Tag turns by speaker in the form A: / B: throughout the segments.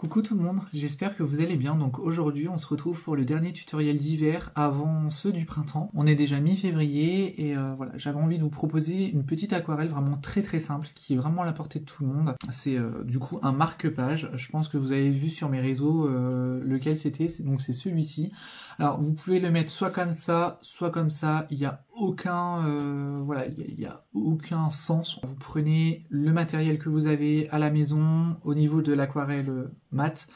A: Coucou tout le monde, j'espère que vous allez bien. Donc aujourd'hui on se retrouve pour le dernier tutoriel d'hiver avant ceux du printemps. On est déjà mi-février et voilà, j'avais envie de vous proposer une petite aquarelle vraiment très simple qui est vraiment à la portée de tout le monde. C'est du coup un marque-page, je pense que vous avez vu sur mes réseaux lequel c'était, donc c'est celui-ci. Alors vous pouvez le mettre soit comme ça, il n'y a aucun voilà, il y a aucun sens. Vous prenez le matériel que vous avez à la maison au niveau de l'aquarelle mat.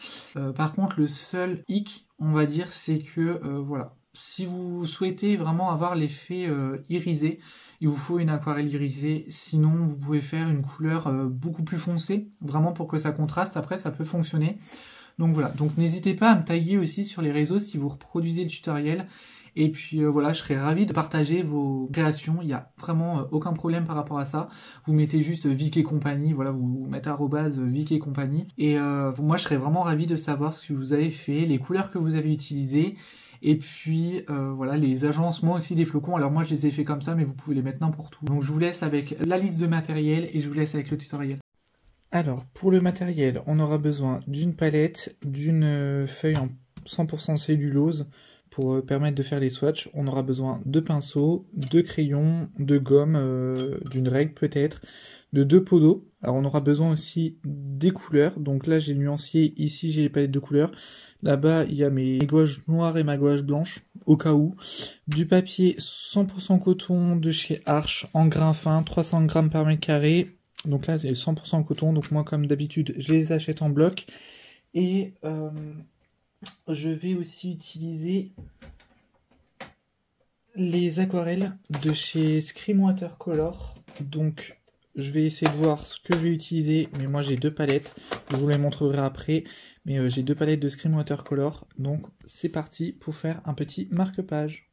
A: Par contre, le seul hic, on va dire, c'est que voilà, si vous souhaitez vraiment avoir l'effet irisé, il vous faut une aquarelle irisée. Sinon, vous pouvez faire une couleur beaucoup plus foncée, vraiment pour que ça contraste. Après, ça peut fonctionner. Donc voilà, donc n'hésitez pas à me taguer aussi sur les réseaux si vous reproduisez le tutoriel. Et puis voilà, je serais ravi de partager vos créations, il n'y a vraiment aucun problème par rapport à ça. Vous mettez juste Vic et compagnie, voilà, vous mettez @Vic et compagnie. Et moi je serais vraiment ravi de savoir ce que vous avez fait, les couleurs que vous avez utilisées. Et puis voilà, les agencements aussi des flocons. Alors moi je les ai fait comme ça, mais vous pouvez les mettre n'importe où. Donc je vous laisse avec la liste de matériel et je vous laisse avec le tutoriel. Alors, pour le matériel, on aura besoin d'une palette, d'une feuille en 100% cellulose pour permettre de faire les swatchs. On aura besoin de pinceaux, de crayons, de gomme, d'une règle peut-être, de 2 pots d'eau. Alors on aura besoin aussi des couleurs. Donc là j'ai le nuancier, ici j'ai les palettes de couleurs. Là-bas il y a mes gouaches noires et ma gouache blanche, au cas où. Du papier 100% coton de chez Arches, en grain fin, 300 grammes par mètre carré. Donc là c'est 100% coton, donc moi comme d'habitude je les achète en bloc. Et je vais aussi utiliser les aquarelles de chez Scream Watercolor. Donc je vais essayer de voir ce que je vais utiliser, mais moi j'ai 2 palettes, je vous les montrerai après. Mais j'ai 2 palettes de Scream Watercolor, donc c'est parti pour faire un petit marque-page.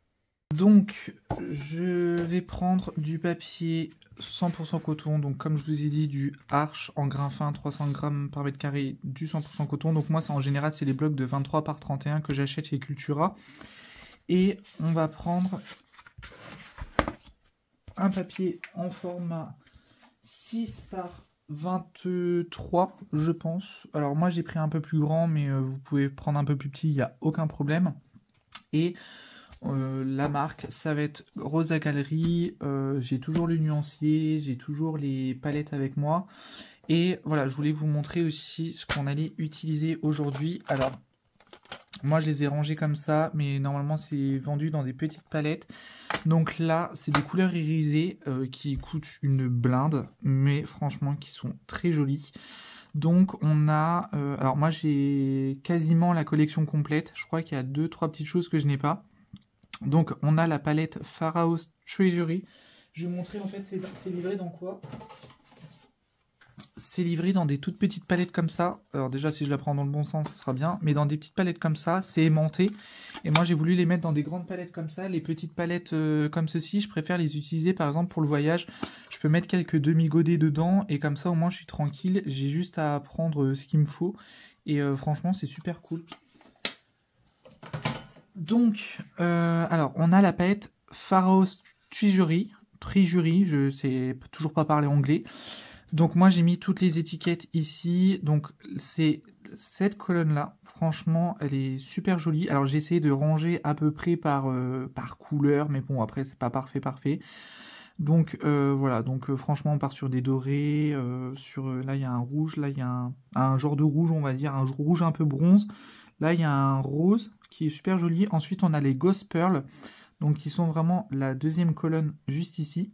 A: Donc je vais prendre du papier 100% coton, donc comme je vous ai dit du Arches en grain fin, 300 grammes par mètre carré, du 100% coton. Donc moi en général c'est les blocs de 23 par 31 que j'achète chez Cultura. Et on va prendre un papier en format 6 par 23 je pense. Alors moi j'ai pris un peu plus grand, mais vous pouvez prendre un peu plus petit, il n'y a aucun problème. Et la marque, ça va être Rosa Gallery. J'ai toujours le nuancier, j'ai toujours les palettes avec moi. Et voilà, je voulais vous montrer aussi ce qu'on allait utiliser aujourd'hui. Alors, moi je les ai rangés comme ça, mais normalement c'est vendu dans des petites palettes. Donc là, c'est des couleurs irisées qui coûtent une blinde, mais franchement qui sont très jolies. Donc on a, alors moi j'ai quasiment la collection complète. Je crois qu'il y a 2-3 petites choses que je n'ai pas. Donc on a la palette Pharaoh's Treasury. Je vais vous montrer en fait c'est livré dans quoi. C'est livré dans des toutes petites palettes comme ça. Alors déjà si je la prends dans le bon sens ça sera bien. Mais dans des petites palettes comme ça, c'est aimanté. Et moi j'ai voulu les mettre dans des grandes palettes comme ça. Les petites palettes comme ceci, je préfère les utiliser par exemple pour le voyage. Je peux mettre quelques demi-godets dedans. Et comme ça au moins je suis tranquille. J'ai juste à prendre ce qu'il me faut. Et franchement c'est super cool. Donc, alors, on a la palette Pharaoh's Treasury, je sais toujours pas parler anglais. Donc moi j'ai mis toutes les étiquettes ici, donc c'est cette colonne-là, franchement elle est super jolie. Alors j'ai essayé de ranger à peu près par couleur, mais bon après c'est pas parfait. Donc voilà, donc franchement on part sur des dorés, là il y a un rouge, là il y a un genre de rouge on va dire, un rouge un peu bronze. Là, il y a un rose qui est super joli. Ensuite, on a les Ghost Pearl, donc qui sont vraiment la deuxième colonne juste ici.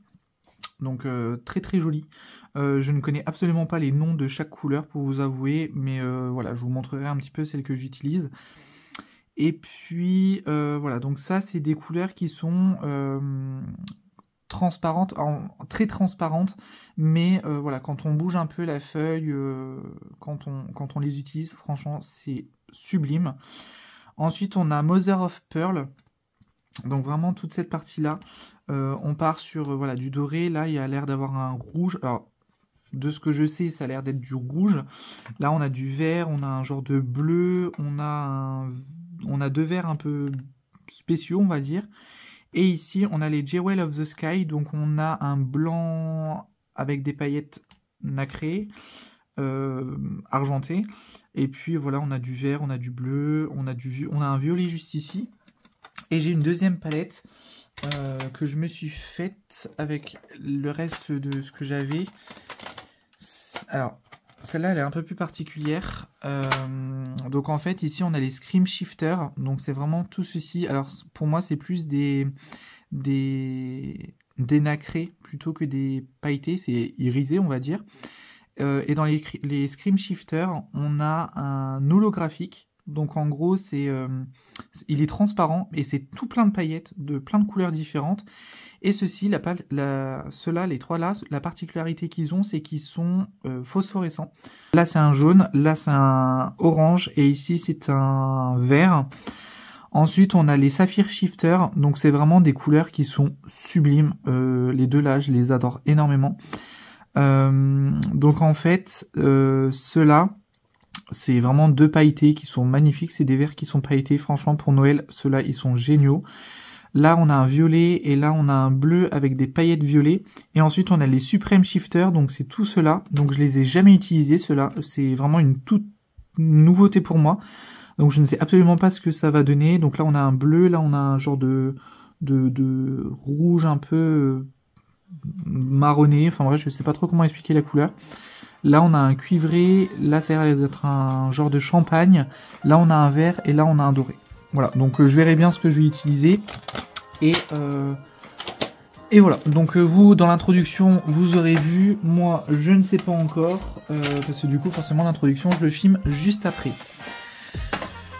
A: Donc très joli. Je ne connais absolument pas les noms de chaque couleur pour vous avouer, mais voilà, je vous montrerai un petit peu celles que j'utilise. Et puis voilà, donc ça, c'est des couleurs qui sont transparentes, très transparentes, mais voilà, quand on bouge un peu la feuille, quand on les utilise, franchement, c'est sublime. Ensuite on a Mother of Pearl, donc vraiment toute cette partie là, on part sur voilà du doré. Là il y a l'air d'avoir un rouge, alors de ce que je sais ça a l'air d'être du rouge. Là on a du vert, on a un genre de bleu, on a 2 verts un peu spéciaux on va dire. Et ici on a les Jewel of the Sky, donc on a un blanc avec des paillettes nacrées. argenté. Et puis voilà, on a du vert, on a du bleu, on a un violet juste ici. Et j'ai une deuxième palette que je me suis faite avec le reste de ce que j'avais. Alors, celle-là, elle est un peu plus particulière. Donc en fait, ici, on a les Scream Shifter. Donc c'est vraiment tout ceci. Alors pour moi, c'est plus des nacrés plutôt que des pailletés. C'est irisé, on va dire. Et dans les Scream Shifter, on a un holographique. Donc en gros, il est transparent et c'est tout plein de paillettes de plein de couleurs différentes. Et ceux-là, les trois là, la particularité qu'ils ont, c'est qu'ils sont phosphorescents. Là, c'est un jaune, là, c'est un orange et ici, c'est un vert. Ensuite, on a les Sapphire Shifter. Donc c'est vraiment des couleurs qui sont sublimes. Les deux là, je les adore énormément. Donc en fait, ceux-là, c'est vraiment deux pailletés qui sont magnifiques. C'est des verts qui sont pailletés. Franchement, pour Noël, ceux-là, ils sont géniaux. Là, on a un violet et là, on a un bleu avec des paillettes violet. Et ensuite, on a les Supreme Shifter. Donc, c'est tout cela. Donc, je les ai jamais utilisés, ceux-là. C'est vraiment une toute nouveauté pour moi. Donc, je ne sais absolument pas ce que ça va donner. Donc là, on a un bleu. Là, on a un genre de rouge un peu marronné. Enfin, bref, je sais pas trop comment expliquer la couleur. Là, on a un cuivré. Là, ça a l'air d'être un genre de champagne. Là, on a un vert et là, on a un doré. Voilà, donc je verrai bien ce que je vais utiliser. Et voilà, donc vous, dans l'introduction, vous aurez vu. Moi, je ne sais pas encore. Parce que du coup, forcément, l'introduction, je le filme juste après.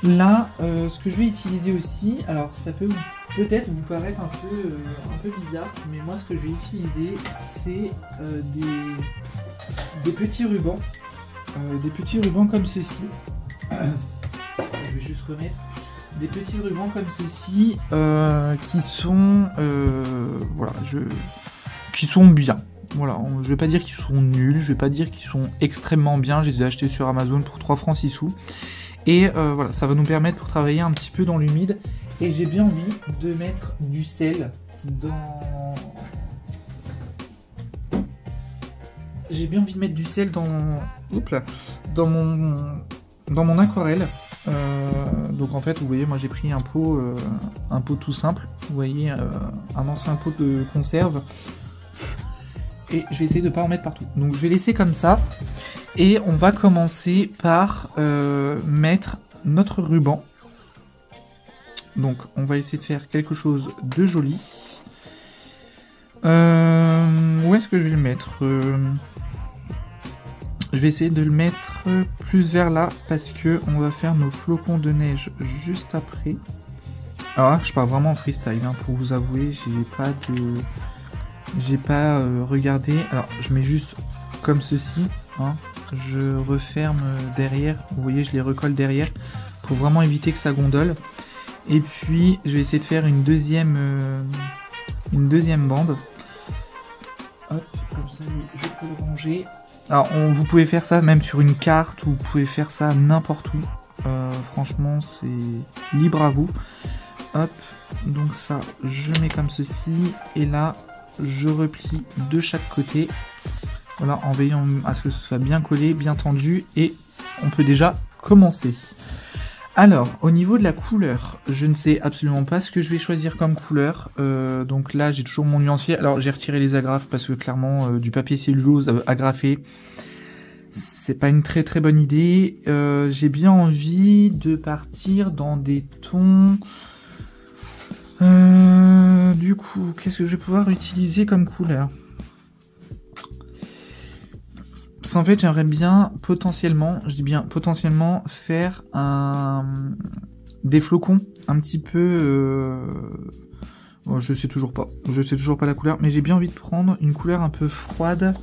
A: Là, ce que je vais utiliser aussi, alors ça peut peut-être vous paraître un peu bizarre, mais moi, ce que je vais utiliser, c'est des petits rubans. Des petits rubans comme ceci. Je vais juste remettre des petits rubans comme ceci qui sont voilà, qui sont bien. Voilà, je vais pas dire qu'ils sont nuls, je vais pas dire qu'ils sont extrêmement bien. Je les ai achetés sur Amazon pour 3 francs 6 sous. Et voilà, ça va nous permettre pour travailler un petit peu dans l'humide. Et j'ai bien envie de mettre du sel dans... J'ai bien envie de mettre du sel dans... Oups là, dans mon aquarelle. Donc en fait, vous voyez, moi j'ai pris un pot tout simple. Vous voyez, un ancien pot de conserve. Et je vais essayer de ne pas en mettre partout. Donc je vais laisser comme ça. Et on va commencer par mettre notre ruban. Donc on va essayer de faire quelque chose de joli. Où est-ce que je vais le mettre Je vais essayer de le mettre plus vers là parce que on va faire nos flocons de neige juste après. Alors là, je pars vraiment en freestyle hein, pour vous avouer, j'ai pas regardé. Alors je mets juste comme ceci, hein. Je referme derrière. Vous voyez, je les recolle derrière pour vraiment éviter que ça gondole. Et puis je vais essayer de faire une deuxième bande. Hop, comme ça, je peux le ranger. Alors, vous pouvez faire ça même sur une carte, ou vous pouvez faire ça n'importe où. Franchement, c'est libre à vous. Hop, donc ça, je mets comme ceci. Et là, je replie de chaque côté. Voilà, en veillant à ce que ce soit bien collé, bien tendu. Et on peut déjà commencer. Alors, au niveau de la couleur, je ne sais absolument pas ce que je vais choisir comme couleur. Donc là, j'ai toujours mon nuancier. Alors, j'ai retiré les agrafes parce que clairement, du papier cellulose agrafé, c'est pas une très très bonne idée. J'ai bien envie de partir dans des tons... du coup, qu'est-ce que je vais pouvoir utiliser comme couleur ? En fait, j'aimerais bien potentiellement, je dis bien potentiellement, faire des flocons un petit peu... je sais toujours pas la couleur, mais j'ai bien envie de prendre une couleur un peu froide.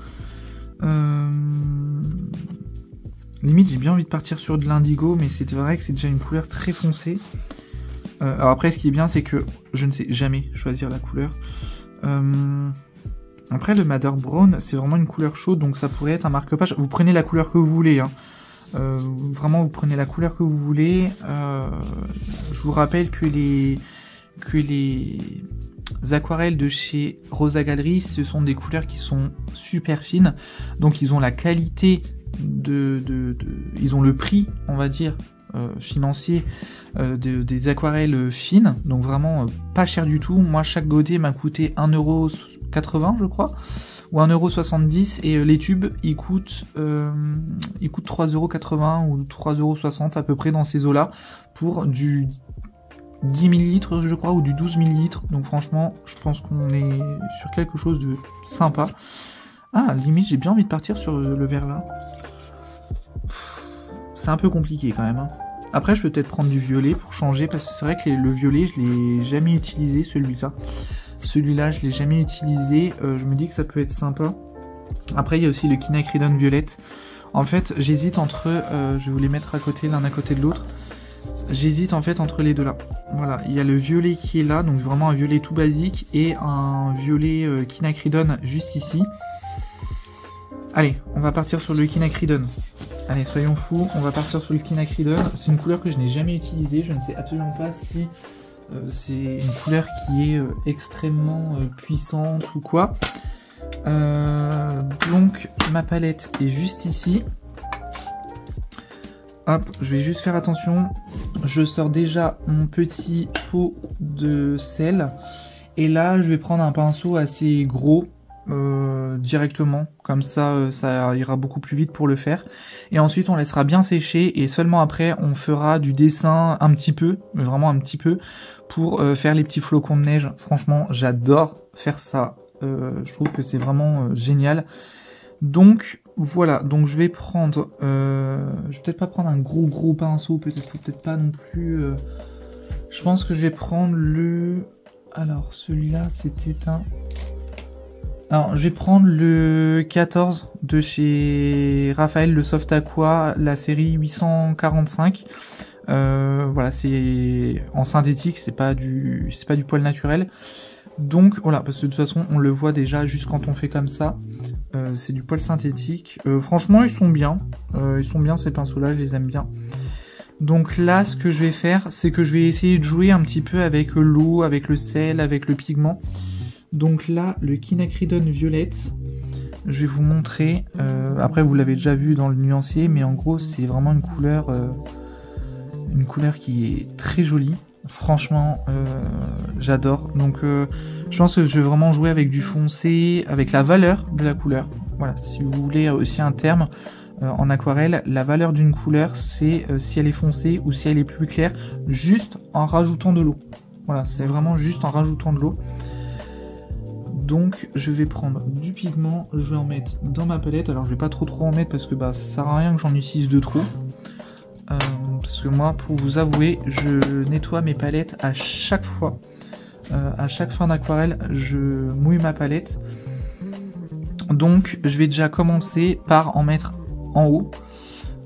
A: Limite, j'ai bien envie de partir sur de l'indigo, mais c'est vrai que c'est déjà une couleur très foncée. Alors après, ce qui est bien, c'est que je ne sais jamais choisir la couleur. Après, le Madder Brown, c'est vraiment une couleur chaude, donc ça pourrait être un marque-page. Vous prenez la couleur que vous voulez, hein. Vraiment, vous prenez la couleur que vous voulez. Je vous rappelle que les aquarelles de chez Rosa Gallery, ce sont des couleurs qui sont super fines. Donc, ils ont la qualité ils ont le prix, on va dire, financier des aquarelles fines, donc vraiment pas cher du tout. Moi, chaque godet m'a coûté 1,80 € je crois, ou 1,70 € et les tubes ils coûtent 3,80 € ou 3,60 € à peu près dans ces eaux-là pour du 10 ml je crois, ou du 12 ml. Donc franchement, je pense qu'on est sur quelque chose de sympa. Ah, limite, j'ai bien envie de partir sur le vert là. C'est un peu compliqué quand même. Hein. Après, je peux peut-être prendre du violet pour changer, parce que c'est vrai que le violet, je l'ai jamais utilisé, celui-là. Celui-là, je l'ai jamais utilisé. Je me dis que ça peut être sympa. Après, il y a aussi le quinacridone violette. En fait, j'hésite entre... je vais vous les mettre à côté, l'un à côté de l'autre. J'hésite en fait entre les deux là. Voilà, il y a le violet qui est là, donc vraiment un violet tout basique, et un violet quinacridone juste ici. Allez, on va partir sur le quinacridone. Allez, soyons fous, on va partir sur le quinacridone. C'est une couleur que je n'ai jamais utilisée, je ne sais absolument pas si c'est une couleur qui est extrêmement puissante ou quoi. Donc ma palette est juste ici. Hop, je vais juste faire attention. Je sors déjà mon petit pot de sel. Et là, je vais prendre un pinceau assez gros directement. Comme ça, ça ira beaucoup plus vite pour le faire. Et ensuite, on laissera bien sécher. Et seulement après, on fera du dessin un petit peu, mais vraiment un petit peu, pour faire les petits flocons de neige. Franchement, j'adore faire ça. Je trouve que c'est vraiment génial. Donc voilà, donc je vais prendre, je vais peut-être pas prendre un gros pinceau, peut-être pas non plus, je pense que je vais prendre le, alors celui-là c'était un, alors je vais prendre le 14 de chez Raphaël, le Soft Aqua, la série 845, voilà, c'est en synthétique, c'est pas du poil naturel. Donc voilà, parce que de toute façon on le voit déjà juste quand on fait comme ça, c'est du poil synthétique. Franchement ils sont bien ces pinceaux là, je les aime bien. Donc là ce que je vais faire, c'est que je vais essayer de jouer un petit peu avec l'eau, avec le sel, avec le pigment. Donc là le quinacridone violette, je vais vous montrer, après vous l'avez déjà vu dans le nuancier, mais en gros c'est vraiment une couleur qui est très jolie. Franchement, j'adore. Donc, je pense que je vais vraiment jouer avec du foncé, avec la valeur de la couleur. Voilà, si vous voulez aussi un terme en aquarelle, la valeur d'une couleur, c'est si elle est foncée ou si elle est plus claire, juste en rajoutant de l'eau. Voilà, c'est vraiment juste en rajoutant de l'eau. Donc, je vais prendre du pigment, je vais en mettre dans ma palette. Alors, je vais pas trop en mettre parce que ça sert à rien que j'en utilise de trop. Parce que moi, pour vous avouer, je nettoie mes palettes à chaque fois. À chaque fin d'aquarelle, je mouille ma palette. Donc, je vais déjà commencer par en mettre en haut.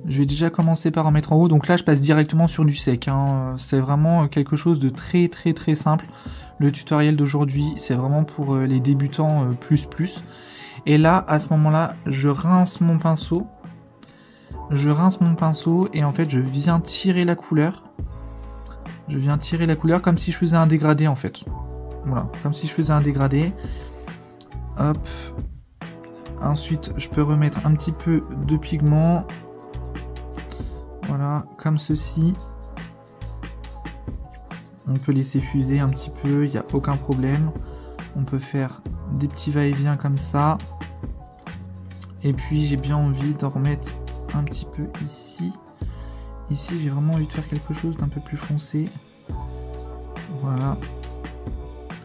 A: Donc là, je passe directement sur du sec. Hein. C'est vraiment quelque chose de très simple. Le tutoriel d'aujourd'hui, c'est vraiment pour les débutants plus. Et là, à ce moment-là, je rince mon pinceau et en fait je viens tirer la couleur. Comme si je faisais un dégradé en fait. Voilà, comme si je faisais un dégradé. Hop. Ensuite je peux remettre un petit peu de pigment. Voilà, comme ceci. On peut laisser fuser un petit peu, il n'y a aucun problème. On peut faire des petits va-et-vient comme ça. Et puis j'ai bien envie d'en remettre un petit peu ici. Ici, j'ai vraiment envie de faire quelque chose d'un peu plus foncé. Voilà.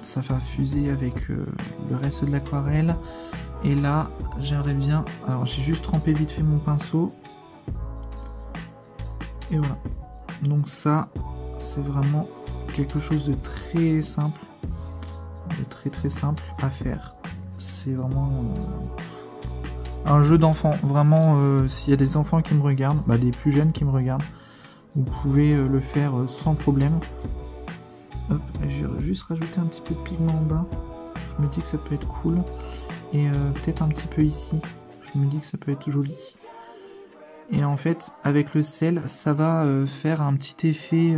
A: Ça va fuser avec le reste de l'aquarelle. Et là, j'aimerais bien... Alors, j'ai juste trempé vite fait mon pinceau. Et voilà. Donc ça, c'est vraiment quelque chose de très simple. De très simple à faire. C'est vraiment... un jeu d'enfant, vraiment, s'il y a des enfants qui me regardent, des plus jeunes qui me regardent, vous pouvez le faire sans problème. Hop, je vais juste rajouter un petit peu de pigment en bas, je me dis que ça peut être cool, et peut-être un petit peu ici, je me dis que ça peut être joli. Et en fait, avec le sel, ça va faire un petit effet,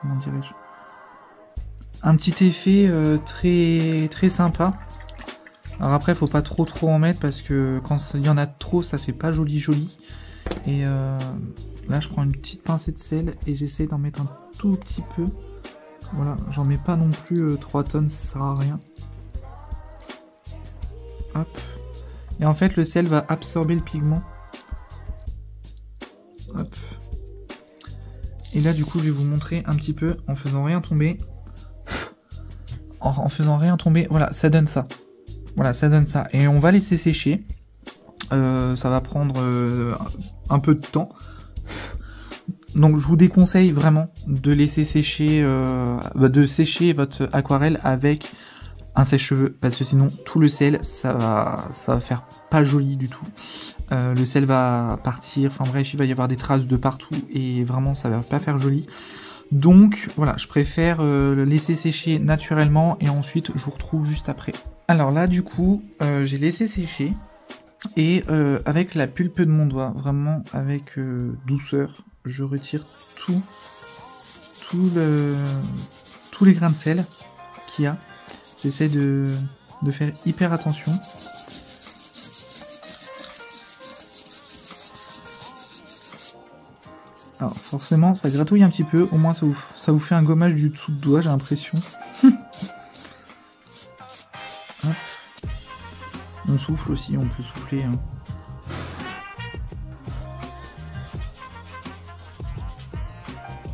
A: comment dirais-je, un petit effet très sympa. Alors après, faut pas trop en mettre parce que quand il y en a trop, ça fait pas joli. Et là, je prends une petite pincée de sel et j'essaie d'en mettre un tout petit peu. Voilà, j'en mets pas non plus 3 tonnes, ça sert à rien. Hop. Et en fait, le sel va absorber le pigment. Hop. Et là, du coup, je vais vous montrer un petit peu en faisant rien tomber. En faisant rien tomber, voilà, ça donne ça. Voilà, ça donne ça. Et on va laisser sécher. Ça va prendre un peu de temps. Donc je vous déconseille vraiment de laisser sécher, de sécher votre aquarelle avec un sèche-cheveux, parce que sinon tout le sel, ça va faire pas joli du tout. Le sel va partir, enfin bref, il va y avoir des traces de partout et vraiment ça va pas faire joli. Donc voilà, je préfère le laisser sécher naturellement et ensuite je vous retrouve juste après. Alors là du coup, j'ai laissé sécher et avec la pulpe de mon doigt, vraiment avec douceur, je retire tous les grains de sel qu'il y a. J'essaie de faire hyper attention. Alors forcément ça gratouille un petit peu, au moins ça vous fait un gommage du dessous de doigt, j'ai l'impression. On souffle aussi, on peut souffler. Hein.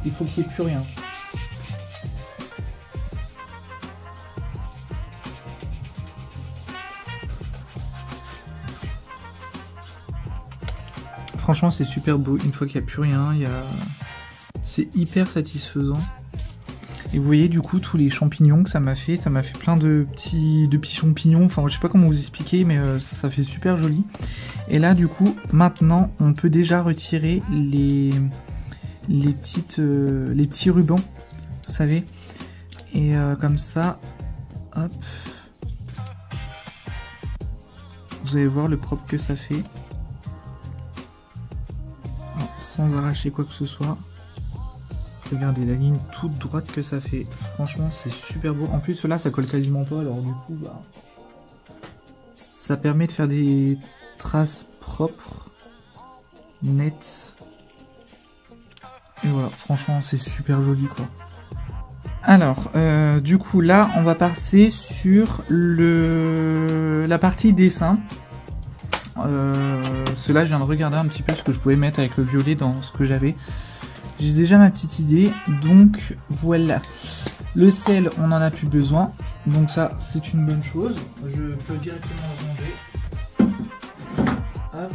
A: Il faut qu'il n'y ait plus rien. Franchement, c'est super beau. Une fois qu'il n'y a plus rien, c'est hyper satisfaisant. Et vous voyez du coup tous les champignons que ça m'a fait plein de petits champignons, enfin je sais pas comment vous expliquer, mais ça fait super joli. Et là du coup, maintenant on peut déjà retirer les petits rubans, vous savez. Et comme ça, hop, vous allez voir le propre que ça fait. Alors, sans arracher quoi que ce soit. Regardez la ligne toute droite que ça fait. Franchement, c'est super beau. En plus, là, ça colle quasiment pas. Alors du coup, bah, ça permet de faire des traces propres, nettes. Et voilà, franchement, c'est super joli, quoi. Alors, du coup, là, on va passer sur la partie dessin. Cela, je viens de regarder un petit peu ce que je pouvais mettre avec le violet dans ce que j'avais. J'ai déjà ma petite idée, donc voilà. Le sel, on n'en a plus besoin, donc ça, c'est une bonne chose. Je peux directement le ranger. Hop.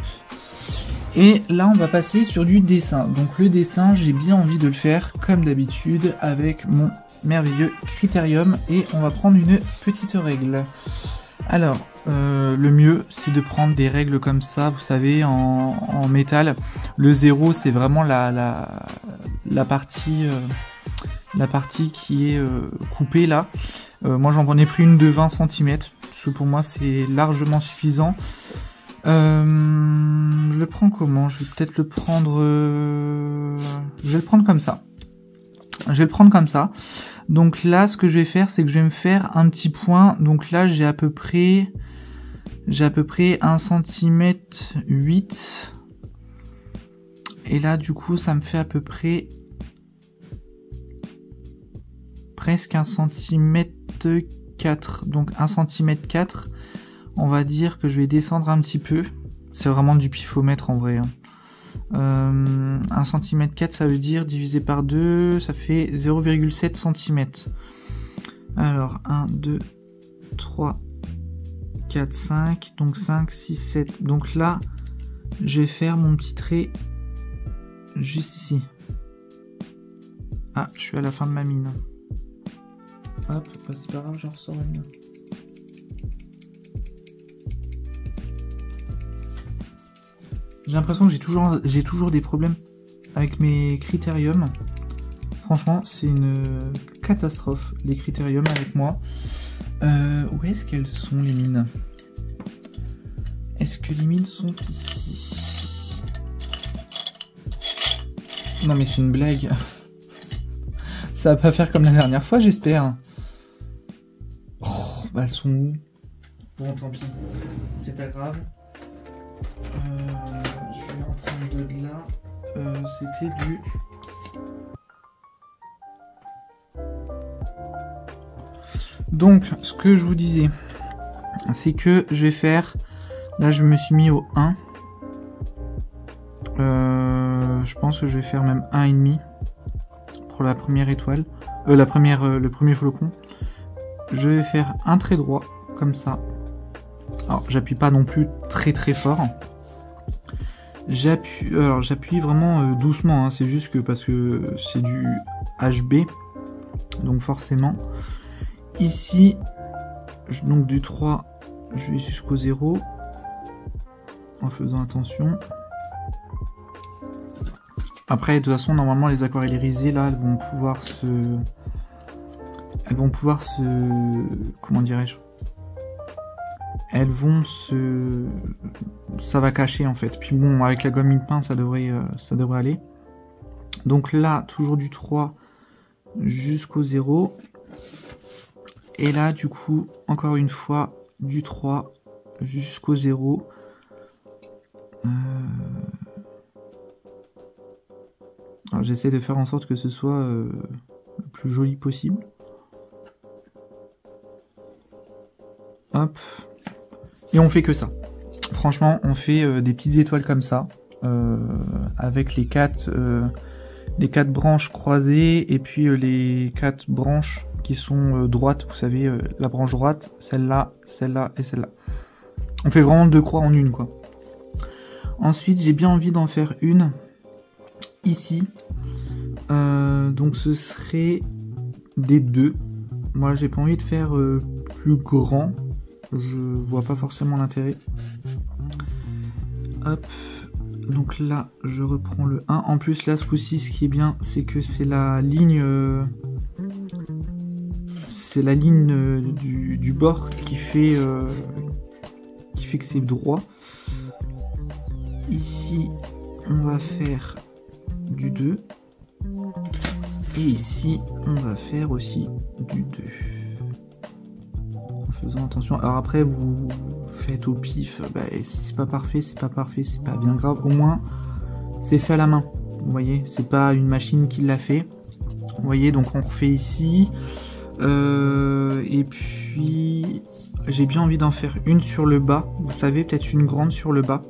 A: Et là, on va passer sur du dessin. Donc le dessin, j'ai bien envie de le faire comme d'habitude avec mon merveilleux Critérium. Et on va prendre une petite règle. Alors, le mieux, c'est de prendre des règles comme ça, vous savez, en métal. Le 0, c'est vraiment la partie qui est coupée là. Moi, j'en ai pris une de 20 cm, parce que pour moi, c'est largement suffisant. Je le prends comment? Je vais peut-être le prendre... Je vais le prendre comme ça. Je vais le prendre comme ça. Donc là, ce que je vais faire, c'est que je vais me faire un petit point. Donc là, j'ai à peu près 1 cm 8. Et là, du coup, ça me fait à peu près presque 1 cm 4. Donc 1 cm 4. On va dire que je vais descendre un petit peu. C'est vraiment du pifomètre en vrai. 1 cm 4, ça veut dire divisé par 2, ça fait 0,7 cm. Alors 1, 2, 3, 4, 5, donc 5, 6, 7. Donc là, je vais faire mon petit trait juste ici. Ah, je suis à la fin de ma mine. Hop, c'est pas grave, j'en ressors une. J'ai l'impression que j'ai toujours des problèmes avec mes critériums. Franchement, c'est une catastrophe, les critériums avec moi. Où est-ce qu'elles sont, les mines? Est-ce que les mines sont ici? Non mais c'est une blague. Ça va pas faire comme la dernière fois, j'espère. Oh, bah elles sont où? Bon, tant pis, c'est pas grave. Je vais en prendre deux de là. C'était du... Donc, ce que je vous disais, c'est que je vais faire... Là, je me suis mis au 1. Je pense que je vais faire même 1,5 pour la première étoile. Le premier flocon. Je vais faire un trait droit, comme ça. Alors, j'appuie pas non plus très très fort. J'appuie vraiment doucement, hein, c'est juste que parce que c'est du HB. Donc forcément. Ici, donc du 3, je vais jusqu'au 0. En faisant attention. Après, de toute façon, normalement, les aquarelles irisées, là, elles vont pouvoir se... Comment dirais-je? Elles vont se... Ça va cacher, en fait. Puis bon, avec la gomme mine peint, ça devrait aller. Donc là, toujours du 3 jusqu'au 0. Et là, du coup, encore une fois, du 3 jusqu'au 0. Alors j'essaie de faire en sorte que ce soit le plus joli possible. Hop. Et on fait que ça. Franchement, on fait des petites étoiles comme ça. Avec les quatre branches croisées et puis les 4 branches qui sont droites. Vous savez, la branche droite, celle-là, celle-là et celle-là. On fait vraiment 2 croix en une, quoi. Ensuite, j'ai bien envie d'en faire une ici. Donc ce serait des 2. Moi, j'ai pas envie de faire plus grand. Je vois pas forcément l'intérêt. Hop. Donc là, je reprends le 1. En plus, là, ce coup-ci, ce qui est bien, c'est que c'est la ligne... c'est la ligne du bord qui fait que c'est droit. Ici, on va faire du 2. Et ici, on va faire aussi du 2. En faisant attention. Alors après, vous faites au pif. Bah, si c'est pas parfait, c'est pas parfait, c'est pas bien grave. Au moins, c'est fait à la main. Vous voyez, c'est pas une machine qui l'a fait. Vous voyez, donc on refait ici. Et puis, j'ai bien envie d'en faire une sur le bas. Vous savez, peut-être une grande sur le bas.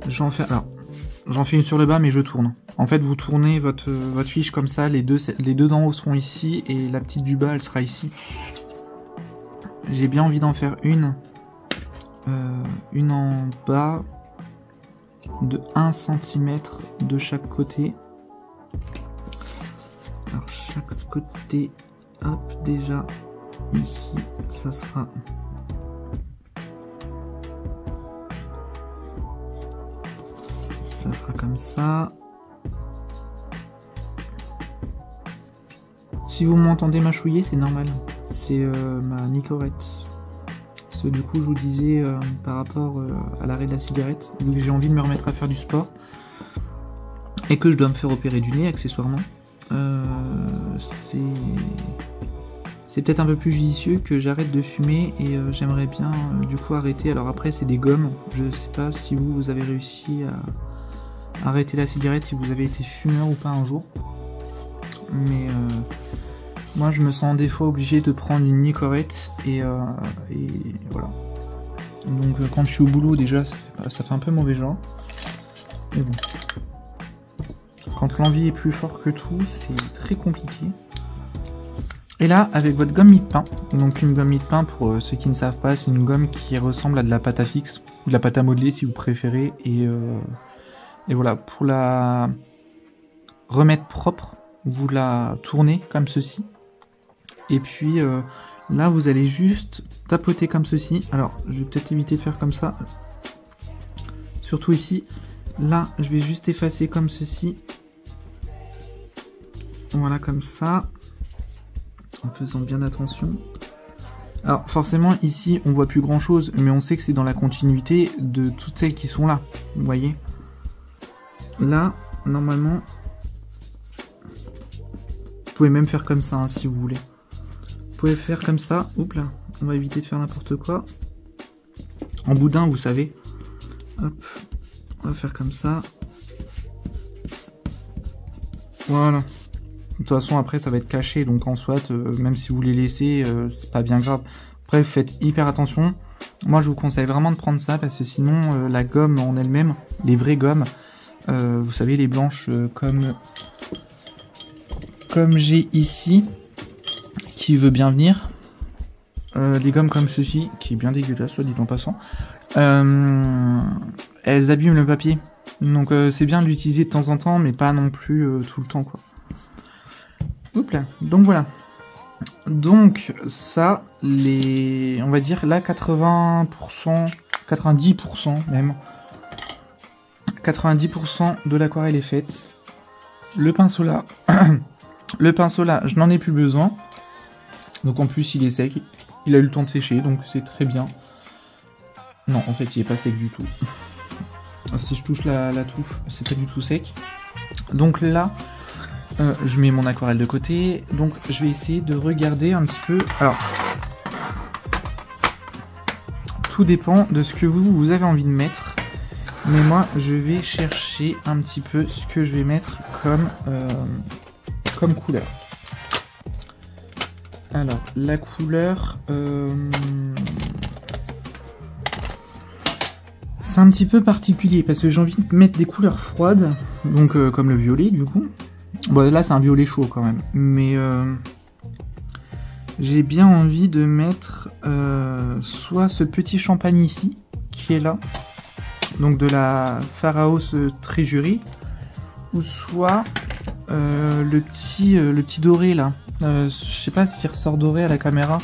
A: J'en fais une sur le bas, mais je tourne. En fait, vous tournez votre fiche comme ça, les deux d'en haut seront ici, et la petite du bas, elle sera ici. J'ai bien envie d'en faire une en bas, de 1 cm de chaque côté. Alors, chaque côté, hop, déjà, ici, ça sera... Ça sera comme ça. Si vous m'entendez mâchouiller, c'est normal. C'est ma Nicorette. Parce que du coup, je vous disais par rapport à l'arrêt de la cigarette, vu que j'ai envie de me remettre à faire du sport et que je dois me faire opérer du nez accessoirement, c'est peut-être un peu plus judicieux que j'arrête de fumer et j'aimerais bien du coup arrêter. Alors après, c'est des gommes. Je sais pas si vous avez réussi à arrêter la cigarette, si vous avez été fumeur ou pas un jour, mais moi je me sens des fois obligé de prendre une Nicorette et voilà. Donc quand je suis au boulot déjà ça fait un peu mauvais genre, mais bon, quand l'envie est plus fort que tout, c'est très compliqué. Et là, avec votre gomme mie de pain, donc une gomme mie de pain, pour ceux qui ne savent pas, c'est une gomme qui ressemble à de la pâte à fixe, ou de la pâte à modeler si vous préférez, et voilà, pour la remettre propre, vous la tournez comme ceci. Et puis là, vous allez juste tapoter comme ceci. Alors, je vais peut-être éviter de faire comme ça. Surtout ici. Là, je vais juste effacer comme ceci. Voilà, comme ça. En faisant bien attention. Alors, forcément, ici, on voit plus grand-chose. Mais on sait que c'est dans la continuité de toutes celles qui sont là. Vous voyez ? Là, normalement, pouvez même faire comme ça hein, si vous voulez. Vous pouvez faire comme ça. Oups là, on va éviter de faire n'importe quoi. En boudin, vous savez. Hop, on va faire comme ça. Voilà. De toute façon, après, ça va être caché, donc en soit, même si vous les laissez, c'est pas bien grave. Après, faites hyper attention. Moi, je vous conseille vraiment de prendre ça, parce que sinon, la gomme en elle-même, les vraies gommes, vous savez, les blanches, comme j'ai ici, qui veut bien venir. Les gommes comme ceci, qui est bien dégueulasse, soit dit en passant, elles abîment le papier. Donc c'est bien de l'utiliser de temps en temps, mais pas non plus tout le temps, quoi. Oups là. Donc voilà. Donc ça, on va dire là 80%, 90% même, 90% de l'aquarelle est faite. Le pinceau là, je n'en ai plus besoin. Donc en plus il est sec, il a eu le temps de sécher, donc c'est très bien. Non, en fait il est pas sec du tout. Si je touche la touffe, c'est pas du tout sec. Donc là, je mets mon aquarelle de côté. Donc je vais essayer de regarder un petit peu. Alors, tout dépend de ce que vous avez envie de mettre. Mais moi, je vais chercher un petit peu ce que je vais mettre comme couleur. Alors, la couleur... c'est un petit peu particulier parce que j'ai envie de mettre des couleurs froides, donc comme le violet du coup. Bon là c'est un violet chaud quand même, mais j'ai bien envie de mettre soit ce petit champagne ici qui est là, donc de la Pharaos Treasury, ou soit le petit doré là. Je sais pas s'il ressort doré à la caméra.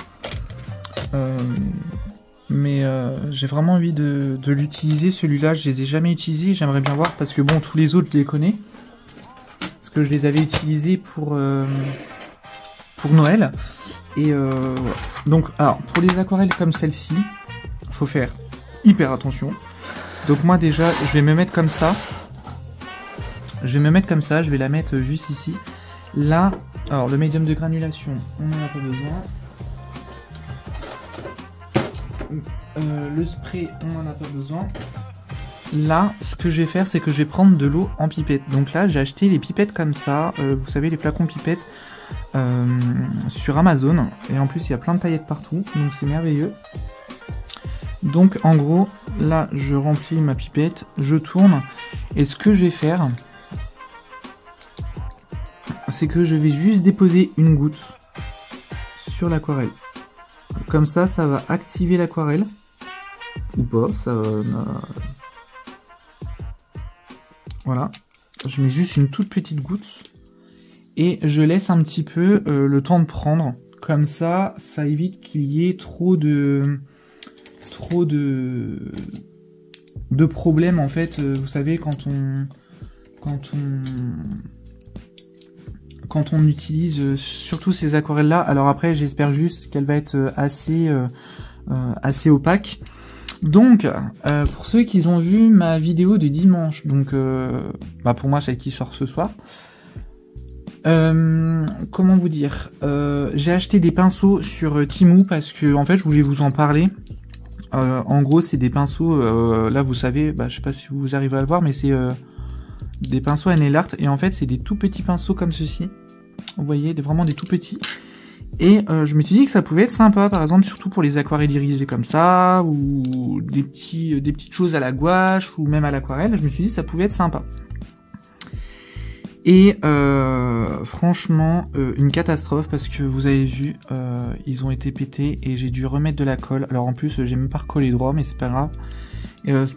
A: Mais j'ai vraiment envie de l'utiliser, celui-là, je les ai jamais utilisés, j'aimerais bien voir, parce que bon, tous les autres, je les connais. Parce que je les avais utilisés pour Noël. Et voilà. Donc, alors, pour les aquarelles comme celle-ci, faut faire hyper attention. Donc moi déjà, je vais me mettre comme ça. Je vais la mettre juste ici. Là, alors le médium de granulation, on n'en a pas besoin. Le spray, on n'en a pas besoin. Là, ce que je vais faire, c'est que je vais prendre de l'eau en pipette. Donc là, j'ai acheté les pipettes comme ça. Vous savez, les flacons pipettes sur Amazon. Et en plus, il y a plein de paillettes partout. Donc c'est merveilleux. Donc en gros, là, je remplis ma pipette. Je tourne. Et ce que je vais faire, c'est que je vais juste déposer une goutte sur l'aquarelle. Comme ça, ça va activer l'aquarelle. Ou pas, ça va... Voilà. Je mets juste une toute petite goutte. Et je laisse un petit peu le temps de prendre. Comme ça, ça évite qu'il y ait trop de problèmes, en fait. Vous savez, quand on utilise surtout ces aquarelles là. Alors après, j'espère juste qu'elle va être assez opaque. Donc pour ceux qui ont vu ma vidéo de dimanche, donc pour moi celle qui sort ce soir, comment vous dire, j'ai acheté des pinceaux sur Temu parce que en fait je voulais vous en parler. En gros c'est des pinceaux, là vous savez, je sais pas si vous arrivez à le voir, mais c'est des pinceaux à nail art, et en fait c'est des tout petits pinceaux comme ceci. Vous voyez, vraiment des tout petits. Et je me suis dit que ça pouvait être sympa, par exemple, surtout pour les aquarelles irisées comme ça, ou des petites choses à la gouache, ou même à l'aquarelle. Je me suis dit que ça pouvait être sympa. Et franchement, une catastrophe, parce que vous avez vu, ils ont été pétés, et j'ai dû remettre de la colle. Alors en plus, j'ai même pas recollé droit, mais c'est pas grave.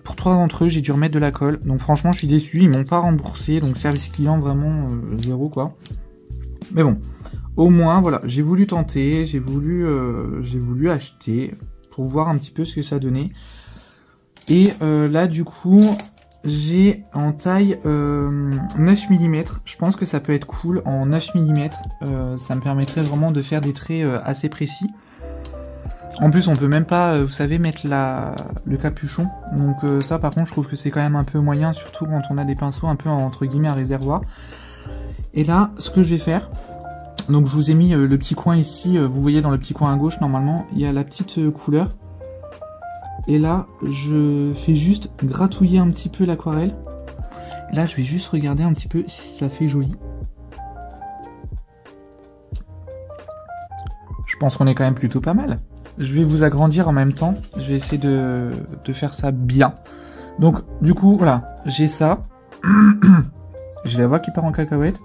A: Pour 3 d'entre eux, j'ai dû remettre de la colle. Donc franchement, je suis déçu, ils m'ont pas remboursé, donc service client vraiment zéro quoi. Mais bon, au moins, voilà, j'ai voulu tenter, j'ai voulu acheter pour voir un petit peu ce que ça donnait. Et là, du coup, j'ai en taille 9 mm. Je pense que ça peut être cool en 9 mm. Ça me permettrait vraiment de faire des traits assez précis. En plus, on peut même pas, vous savez, mettre le capuchon. Donc ça, par contre, je trouve que c'est quand même un peu moyen, surtout quand on a des pinceaux un peu entre guillemets à réservoir. Et là, ce que je vais faire, Donc je vous ai mis le petit coin ici, vous voyez dans le petit coin à gauche normalement, il y a la petite couleur. Et là, je fais juste gratouiller un petit peu l'aquarelle. Là, je vais juste regarder un petit peu si ça fait joli. Je pense qu'on est quand même plutôt pas mal. Je vais vous agrandir en même temps. Je vais essayer de faire ça bien. Donc, du coup, voilà, j'ai ça. J'ai la voix qui part en cacahuète.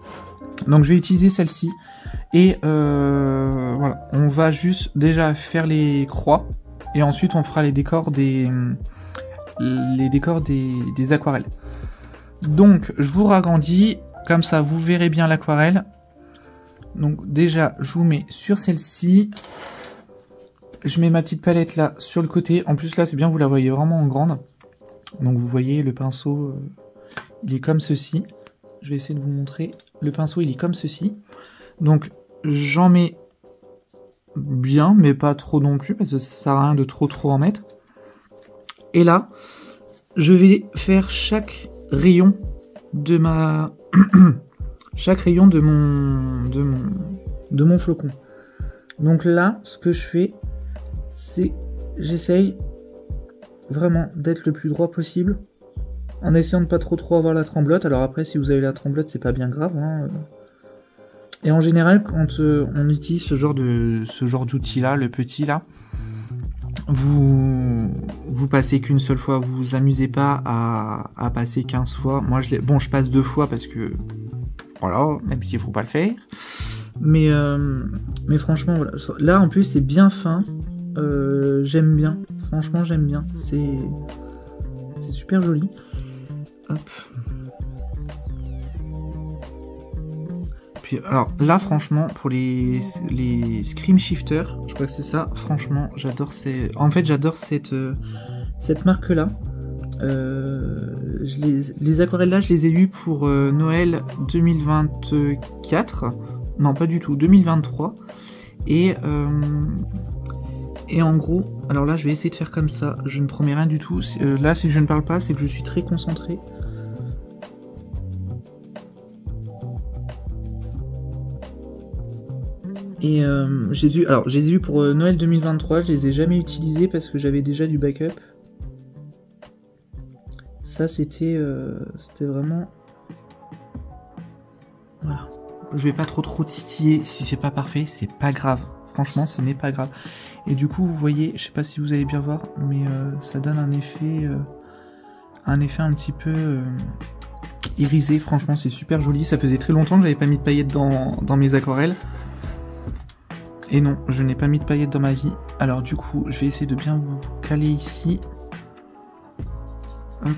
A: Donc, je vais utiliser celle-ci. Et voilà, on va juste déjà faire les croix. Et ensuite, on fera les décors des aquarelles. Donc, je vous ragrandis. Comme ça, vous verrez bien l'aquarelle. Donc, déjà, je vous mets sur celle-ci. Je mets ma petite palette là, sur le côté. En plus, là, c'est bien, vous la voyez vraiment en grande. Donc, vous voyez, le pinceau, il est comme ceci. Je vais essayer de vous montrer. Le pinceau, il est comme ceci. Donc, j'en mets bien, mais pas trop non plus, parce que ça sert à rien de trop en mettre. Et là, je vais faire chaque rayon de ma chaque rayon de mon flocon. Donc là, ce que je fais, c'est j'essaye vraiment d'être le plus droit possible, en essayant de pas trop avoir la tremblote. Alors après, si vous avez la tremblote, c'est pas bien grave, hein. Et en général, quand on utilise ce genre d'outil là, le petit là, vous passez qu'une seule fois, vous vous amusez pas à passer 15 fois. Moi, je passe 2 fois parce que voilà, même s'il faut pas le faire. Mais franchement, voilà. Là en plus c'est bien fin. J'aime bien. Franchement, j'aime bien. C'est super joli. Hop. Alors là, franchement, pour les Scream Shifter, je crois que c'est ça, franchement, j'adore j'adore cette marque là. Les aquarelles là, je les ai eues pour Noël 2024. Non, pas du tout, 2023. Et en gros, alors là, je vais essayer de faire comme ça. Je ne promets rien du tout. Là, si je ne parle pas, c'est que je suis très concentré. Et je les ai eu pour Noël 2023, je les ai jamais utilisés parce que j'avais déjà du backup. Ça c'était vraiment... Voilà. Je vais pas trop titiller, si c'est pas parfait, c'est pas grave. Franchement, ce n'est pas grave. Et du coup, vous voyez, je sais pas si vous allez bien voir, mais ça donne un effet un petit peu irisé. Franchement, c'est super joli. Ça faisait très longtemps que j'avais pas mis de paillettes dans mes aquarelles. Et non, je n'ai pas mis de paillettes dans ma vie. Alors du coup, je vais essayer de bien vous caler ici. Hop.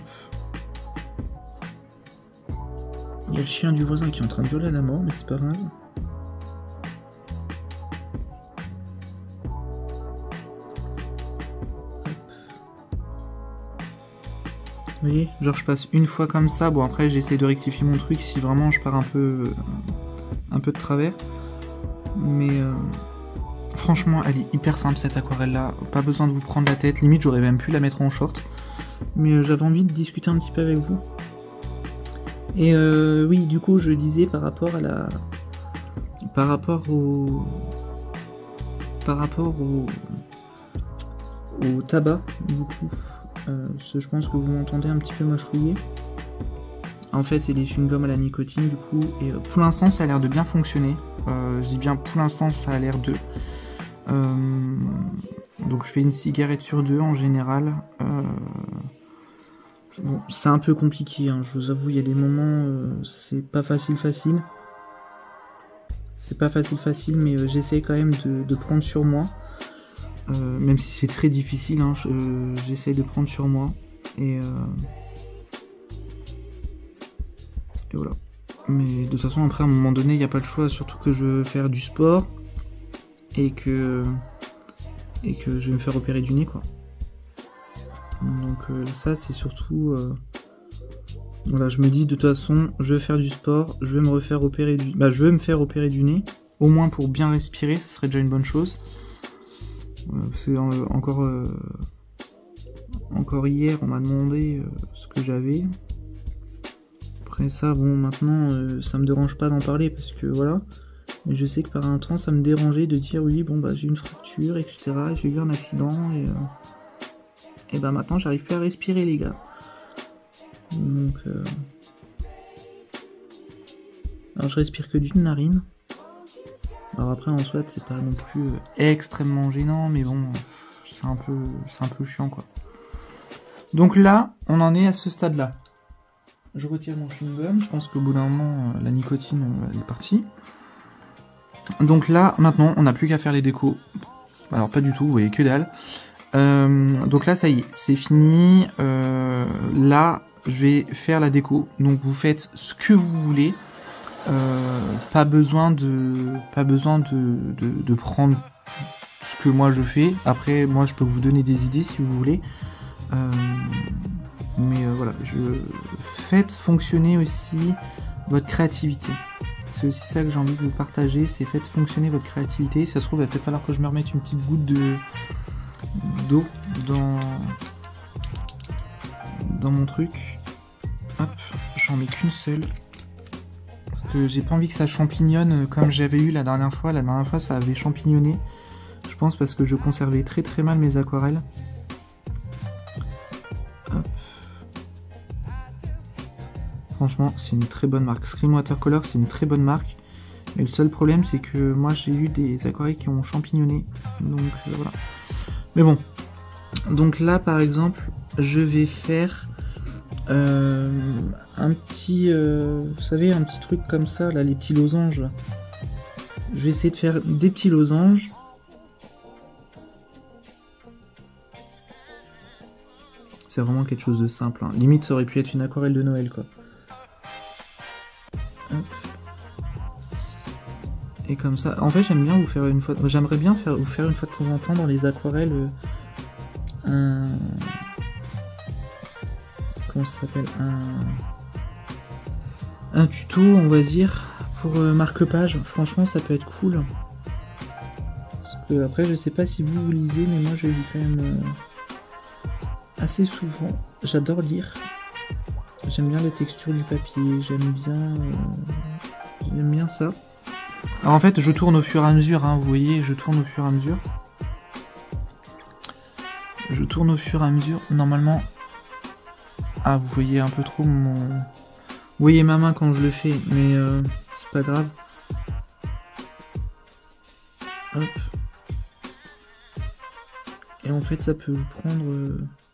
A: Il y a le chien du voisin qui est en train de gueuler à la mort, mais c'est pas grave. Vous voyez, genre je passe une fois comme ça. Bon après j'essaie de rectifier mon truc si vraiment je pars un peu de travers. Mais... franchement, elle est hyper simple cette aquarelle-là. Pas besoin de vous prendre la tête. Limite, j'aurais même pu la mettre en short. Mais j'avais envie de discuter un petit peu avec vous. Et oui, du coup, je disais par rapport au tabac, du coup. Parce que je pense que vous m'entendez un petit peu mâchouiller. En fait, c'est des chewing-gums à la nicotine, du coup. Et pour l'instant, ça a l'air de bien fonctionner. Je dis bien pour l'instant, ça a l'air de... donc je fais une cigarette sur 2 en général. Bon, c'est un peu compliqué, hein, je vous avoue, il y a des moments, c'est pas facile. C'est pas facile, mais j'essaie quand même de prendre sur moi. Même si c'est très difficile, hein, j'essaie de prendre sur moi. Et voilà. Mais de toute façon, après, à un moment donné, il n'y a pas le choix, surtout que je veux faire du sport. Et que je vais me faire opérer du nez, quoi. Donc ça c'est surtout voilà, je me dis de toute façon je vais faire du sport, je vais me faire opérer du nez, au moins pour bien respirer, ce serait déjà une bonne chose. C'est encore hier on m'a demandé ce que j'avais. Après ça bon, maintenant ça me dérange pas d'en parler parce que voilà, Et je sais que par un temps, ça me dérangeait de dire oui, bon bah j'ai une fracture, etc. J'ai eu un accident et bah maintenant j'arrive plus à respirer, les gars. Donc alors je respire que d'une narine. Alors après en soi c'est pas non plus extrêmement gênant, mais bon c'est un peu chiant quoi. Donc là on en est à ce stade là. Je retire mon chewing-gum, je pense qu'au bout d'un moment la nicotine elle est partie. Donc là maintenant on n'a plus qu'à faire les décos. Alors pas du tout, vous voyez que dalle. Donc là ça y est, c'est fini. Là je vais faire la déco. Donc vous faites ce que vous voulez. Pas besoin de prendre ce que moi je fais. Après moi je peux vous donner des idées si vous voulez. Mais voilà, faites fonctionner aussi votre créativité. C'est aussi ça que j'ai envie de vous partager, c'est faites fonctionner votre créativité. Si ça se trouve, il va peut-être falloir que je me remette une petite goutte d'eau dans mon truc. Hop, j'en mets qu'une seule. Parce que j'ai pas envie que ça champignonne comme j'avais eu la dernière fois. La dernière fois, ça avait champignonné. Je pense parce que je conservais très très mal mes aquarelles. Hop. Franchement, c'est une très bonne marque. Scream Watercolor, c'est une très bonne marque. Mais le seul problème, c'est que moi, j'ai eu des aquarelles qui ont champignonné. Donc, voilà. Mais bon. Donc là, par exemple, je vais faire un petit... vous savez, un petit truc comme ça, là, les petits losanges. Là. Je vais essayer de faire des petits losanges. C'est vraiment quelque chose de simple. Hein. Limite, ça aurait pu être une aquarelle de Noël, quoi. Hop. Et comme ça, en fait, j'aime bien vous faire une fois. J'aimerais bien vous faire une fois de temps en temps dans les aquarelles comment ça s'appelle, un tuto, on va dire, pour marque-page. Franchement, ça peut être cool. Parce que après, je sais pas si vous lisez, mais moi, je lis quand même assez souvent. J'adore lire. J'aime bien la texture du papier. J'aime bien ça. Alors en fait, je tourne au fur et à mesure. Hein, vous voyez, je tourne au fur et à mesure. Je tourne au fur et à mesure. Normalement. Ah, vous voyez un peu trop mon... Vous voyez ma main quand je le fais, mais c'est pas grave. Hop. Et en fait, ça peut vous prendre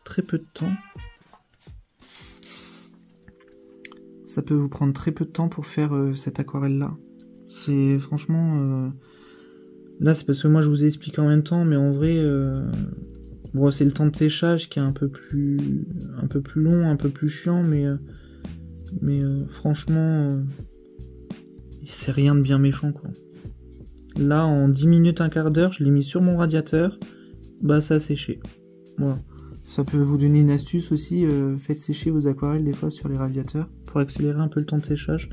A: très peu de temps. Ça peut vous prendre très peu de temps pour faire cette aquarelle-là. C'est franchement... Là, c'est parce que moi, je vous ai expliqué en même temps, mais en vrai... Bon, c'est le temps de séchage qui est un peu plus long, un peu plus chiant, mais franchement, c'est rien de bien méchant, quoi. Là, en 10 minutes, un quart d'heure, je l'ai mis sur mon radiateur, bah ça a séché. Voilà. Ça peut vous donner une astuce aussi, faites sécher vos aquarelles des fois sur les radiateurs, pour accélérer un peu le temps de séchage,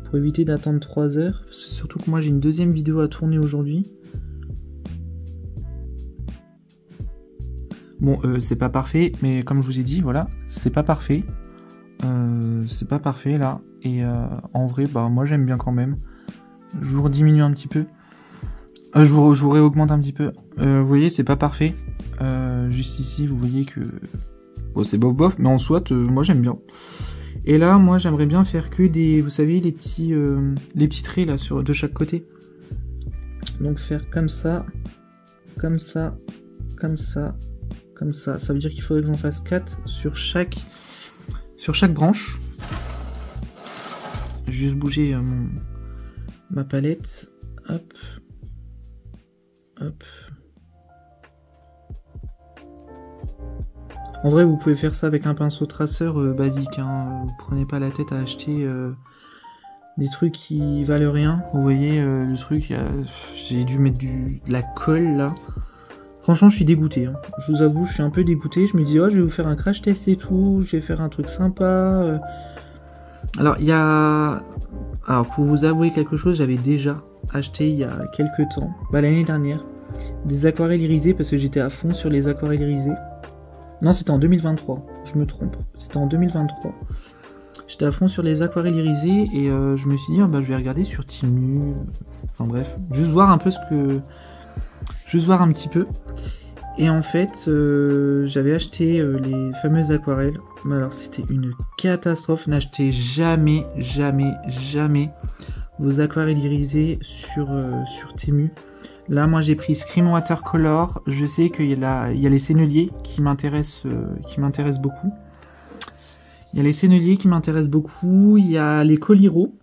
A: pour éviter d'attendre 3 heures, surtout que moi j'ai une deuxième vidéo à tourner aujourd'hui. Bon, c'est pas parfait, mais comme je vous ai dit, voilà, c'est pas parfait. C'est pas parfait, là. Et en vrai, bah, moi, j'aime bien quand même. Je vous rediminue un petit peu. Je vous réaugmente un petit peu. Vous voyez, c'est pas parfait. Juste ici, vous voyez que... Bon, c'est bof bof, mais en soit, moi, j'aime bien. Et là, moi, j'aimerais bien faire que des... Vous savez, les petits traits, là, de chaque côté. Donc, faire comme ça, comme ça, comme ça... Comme ça, ça veut dire qu'il faudrait que j'en fasse 4 sur chaque branche. Je vais juste bouger ma palette. Hop. Hop. En vrai, vous pouvez faire ça avec un pinceau traceur basique. Hein. Vous prenez pas la tête à acheter des trucs qui valent rien. Vous voyez, le truc, j'ai dû mettre de la colle là. Franchement, je suis dégoûté. Hein. Je vous avoue, je suis un peu dégoûté. Je me dis, oh, je vais vous faire un crash test et tout. Je vais faire un truc sympa. Alors, il y a... Alors, pour vous avouer quelque chose, j'avais déjà acheté il y a quelques temps, l'année dernière, des aquarelles irisées parce que j'étais à fond sur les aquarelles irisées. Non, c'était en 2023. Je me trompe. C'était en 2023. J'étais à fond sur les aquarelles irisées et je me suis dit, bah, je vais regarder sur Temu. Enfin bref, juste voir un peu juste voir un petit peu. Et en fait, j'avais acheté les fameuses aquarelles. Mais alors, c'était une catastrophe. N'achetez jamais, jamais, jamais vos aquarelles irisées sur Temu. Là, moi, j'ai pris Scream Watercolor. Je sais qu'il y a les senneliers qui m'intéressent beaucoup. Il y a les senneliers qui m'intéressent beaucoup. Il y a les Coliro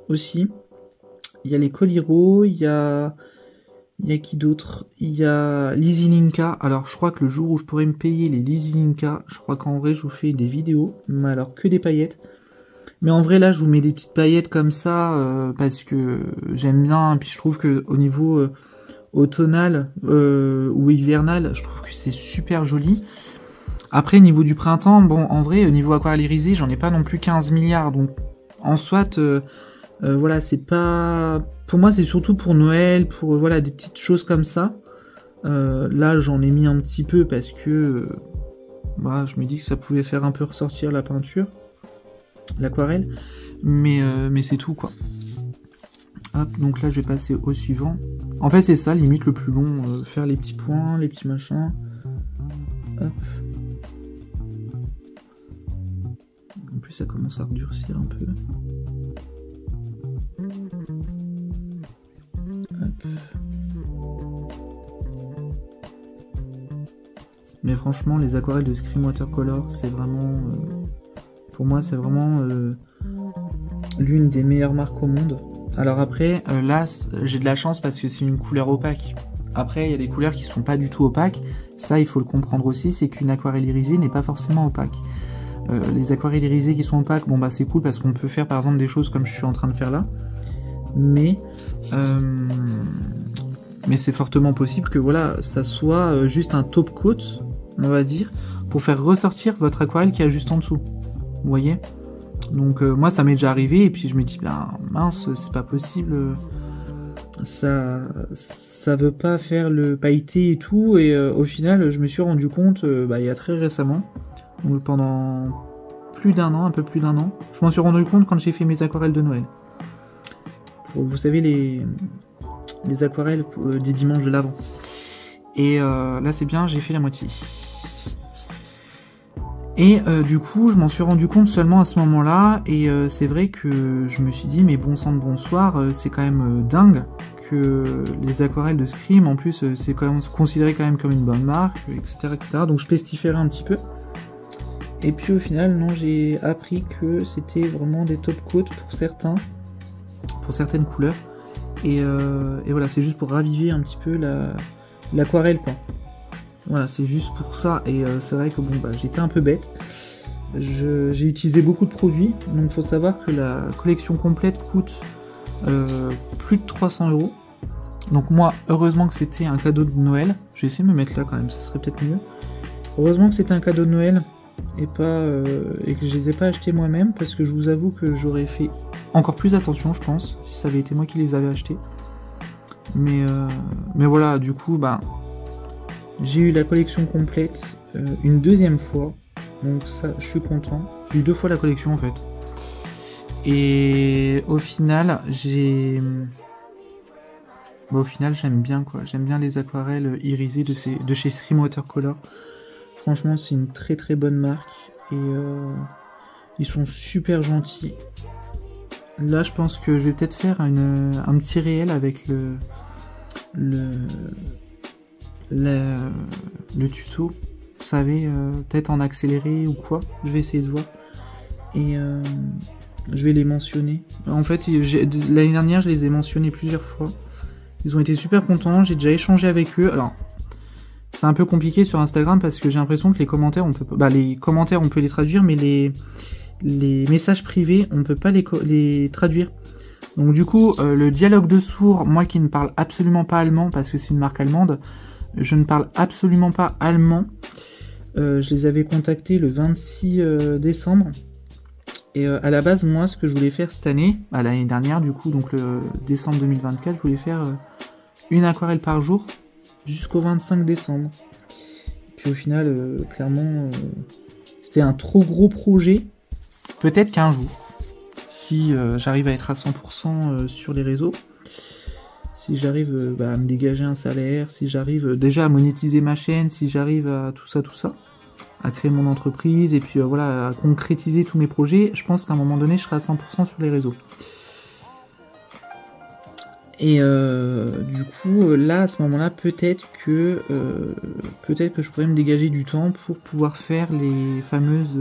A: aussi. Il y a les Coliro. Il y a qui d'autre? Il y a Lizzy Linka. Alors, je crois que le jour où je pourrais me payer les Lizzy Linka, je crois qu'en vrai, je vous fais des vidéos. Mais alors, que des paillettes. Mais en vrai, là, je vous mets des petites paillettes comme ça parce que j'aime bien. Et puis, je trouve que au niveau automnal ou hivernal, je trouve que c'est super joli. Après, niveau du printemps, bon, en vrai, niveau aquarelle irisée, j'en ai pas non plus 15 milliards. Donc, en soit, voilà, c'est pas... Pour moi, c'est surtout pour Noël, pour voilà, des petites choses comme ça. Là, j'en ai mis un petit peu parce que voilà, je me dis que ça pouvait faire un peu ressortir la peinture, l'aquarelle. Mais c'est tout, quoi. Hop, donc là, je vais passer au suivant. En fait, c'est ça, limite le plus long. Faire les petits points, les petits machins. Hop. En plus, ça commence à redurcir un peu. Hop. Mais franchement, les aquarelles de Scream Watercolor, c'est vraiment... pour moi, c'est vraiment l'une des meilleures marques au monde. Alors après, là, j'ai de la chance parce que c'est une couleur opaque. Après, il y a des couleurs qui sont pas du tout opaques. Ça, il faut le comprendre aussi, c'est qu'une aquarelle irisée n'est pas forcément opaque. Les aquarelles irisées qui sont opaques, bon bah c'est cool parce qu'on peut faire par exemple des choses comme je suis en train de faire là. Mais c'est fortement possible que voilà, ça soit juste un top coat, on va dire, pour faire ressortir votre aquarelle qui est juste en dessous. Vous voyez? Donc moi ça m'est déjà arrivé et puis je me dis ben mince, c'est pas possible, ça veut pas faire le pailleté et tout, et au final je me suis rendu compte il y a très récemment, donc pendant plus d'un an, un peu plus d'un an, je m'en suis rendu compte quand j'ai fait mes aquarelles de Noël. Vous savez les aquarelles des dimanches de l'Avent. Et là c'est bien, j'ai fait la moitié. Et du coup, je m'en suis rendu compte seulement à ce moment-là, et c'est vrai que je me suis dit, mais bon sang de bonsoir, c'est quand même dingue que les aquarelles de Scream, en plus, c'est quand même considéré quand même comme une bonne marque, etc., etc. Donc je pestiférais un petit peu. Et puis au final, non, j'ai appris que c'était vraiment des top coats pour certaines couleurs. Et voilà, c'est juste pour raviver un petit peu l'aquarelle, quoi. Voilà, c'est juste pour ça, et c'est vrai que bon, j'étais un peu bête. J'ai utilisé beaucoup de produits, donc il faut savoir que la collection complète coûte plus de 300 €. Donc moi, heureusement que c'était un cadeau de Noël. Je vais essayer de me mettre là quand même, ça serait peut-être mieux. Heureusement que c'était un cadeau de Noël et que je les ai pas achetés moi-même, parce que je vous avoue que j'aurais fait encore plus attention, je pense, si ça avait été moi qui les avais achetés. Mais voilà, du coup, j'ai eu la collection complète une deuxième fois, donc ça, je suis content. J'ai eu 2 fois la collection en fait. Et au final, j'aime bien, quoi. J'aime bien les aquarelles irisées de chez Scream Watercolor. Franchement, c'est une très très bonne marque et ils sont super gentils. Là, je pense que je vais peut-être faire un petit réel avec le tuto, vous savez, peut-être en accéléré ou quoi. Je vais essayer de voir et je vais les mentionner. En fait, l'année dernière, je les ai mentionnés plusieurs fois. Ils ont été super contents, j'ai déjà échangé avec eux. Alors, c'est un peu compliqué sur Instagram parce que j'ai l'impression que les commentaires, on peut les traduire, mais les messages privés, on peut pas les traduire. Donc du coup, le dialogue de sourds, moi qui ne parle absolument pas allemand parce que c'est une marque allemande, je ne parle absolument pas allemand. Je les avais contactés le 26 décembre. Et à la base, moi, ce que je voulais faire cette année, l'année dernière du coup, donc le décembre 2024, je voulais faire une aquarelle par jour jusqu'au 25 décembre. Puis au final, clairement, c'était un trop gros projet. peut-être qu'un jour, si j'arrive à être à 100% sur les réseaux, si j'arrive à me dégager un salaire, si j'arrive déjà à monétiser ma chaîne, si j'arrive à tout ça, à créer mon entreprise et puis voilà, à concrétiser tous mes projets, je pense qu'à un moment donné, je serai à 100% sur les réseaux. Et du coup, là, à ce moment-là, peut-être que je pourrais me dégager du temps pour pouvoir faire les fameuses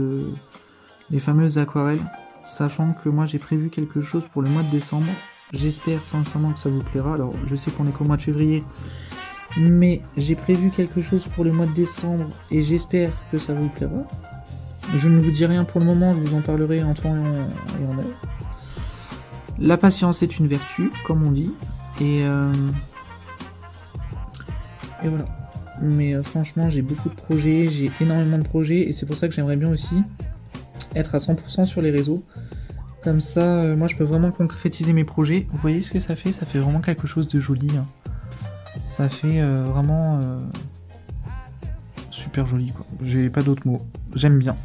A: aquarelles, sachant que moi, j'ai prévu quelque chose pour le mois de décembre. J'espère sincèrement que ça vous plaira. Alors, je sais qu'on est qu'au mois de février, mais j'ai prévu quelque chose pour le mois de décembre et j'espère que ça vous plaira. Je ne vous dis rien pour le moment, je vous en parlerai en temps et en heure. La patience est une vertu, comme on dit, et voilà. Mais franchement, j'ai beaucoup de projets, j'ai énormément de projets, et c'est pour ça que j'aimerais bien aussi être à 100% sur les réseaux. Comme ça, moi, je peux vraiment concrétiser mes projets. Vous voyez ce que ça fait? Ça fait vraiment quelque chose de joli. Hein. Ça fait vraiment super joli, quoi. J'ai pas d'autres mots. J'aime bien.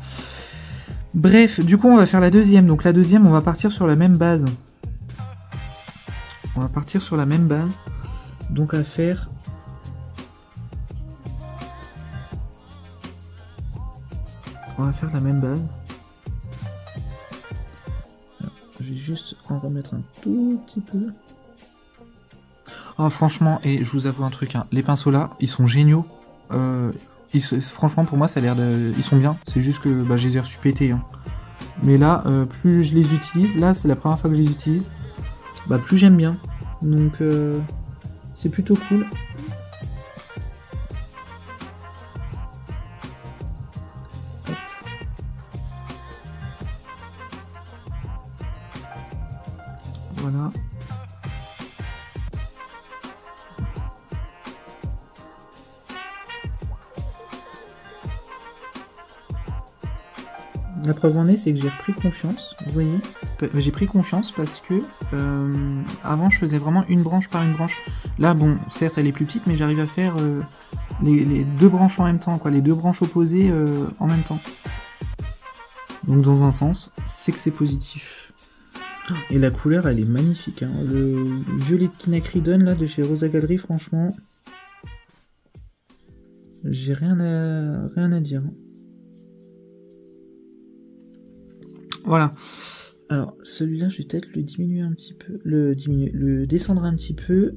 A: Bref, du coup, on va faire la deuxième. Donc la deuxième, on va partir sur la même base. On va partir sur la même base, donc à faire la même base. Je vais juste en remettre un tout petit peu. Oh, franchement, et je vous avoue un truc, hein, les pinceaux là, ils sont géniaux. Franchement, pour moi, ça a l'air de... Ils sont bien, c'est juste que je les ai reçus pétés. Hein. Mais là, plus je les utilise, là c'est la première fois que je les utilise, plus j'aime bien. Donc c'est plutôt cool. Voilà. La preuve en est, c'est que j'ai repris confiance, vous voyez. J'ai pris confiance parce que avant je faisais vraiment une branche par une branche. Là bon, certes elle est plus petite, mais j'arrive à faire les deux branches en même temps, quoi, les deux branches opposées en même temps. Donc dans un sens, c'est que c'est positif. Et la couleur elle est magnifique, hein. Le violet Quinacridone là de chez Rosa Gallery, franchement, j'ai rien à dire. Voilà. Alors, celui-là, je vais peut-être le diminuer un petit peu, le descendre un petit peu.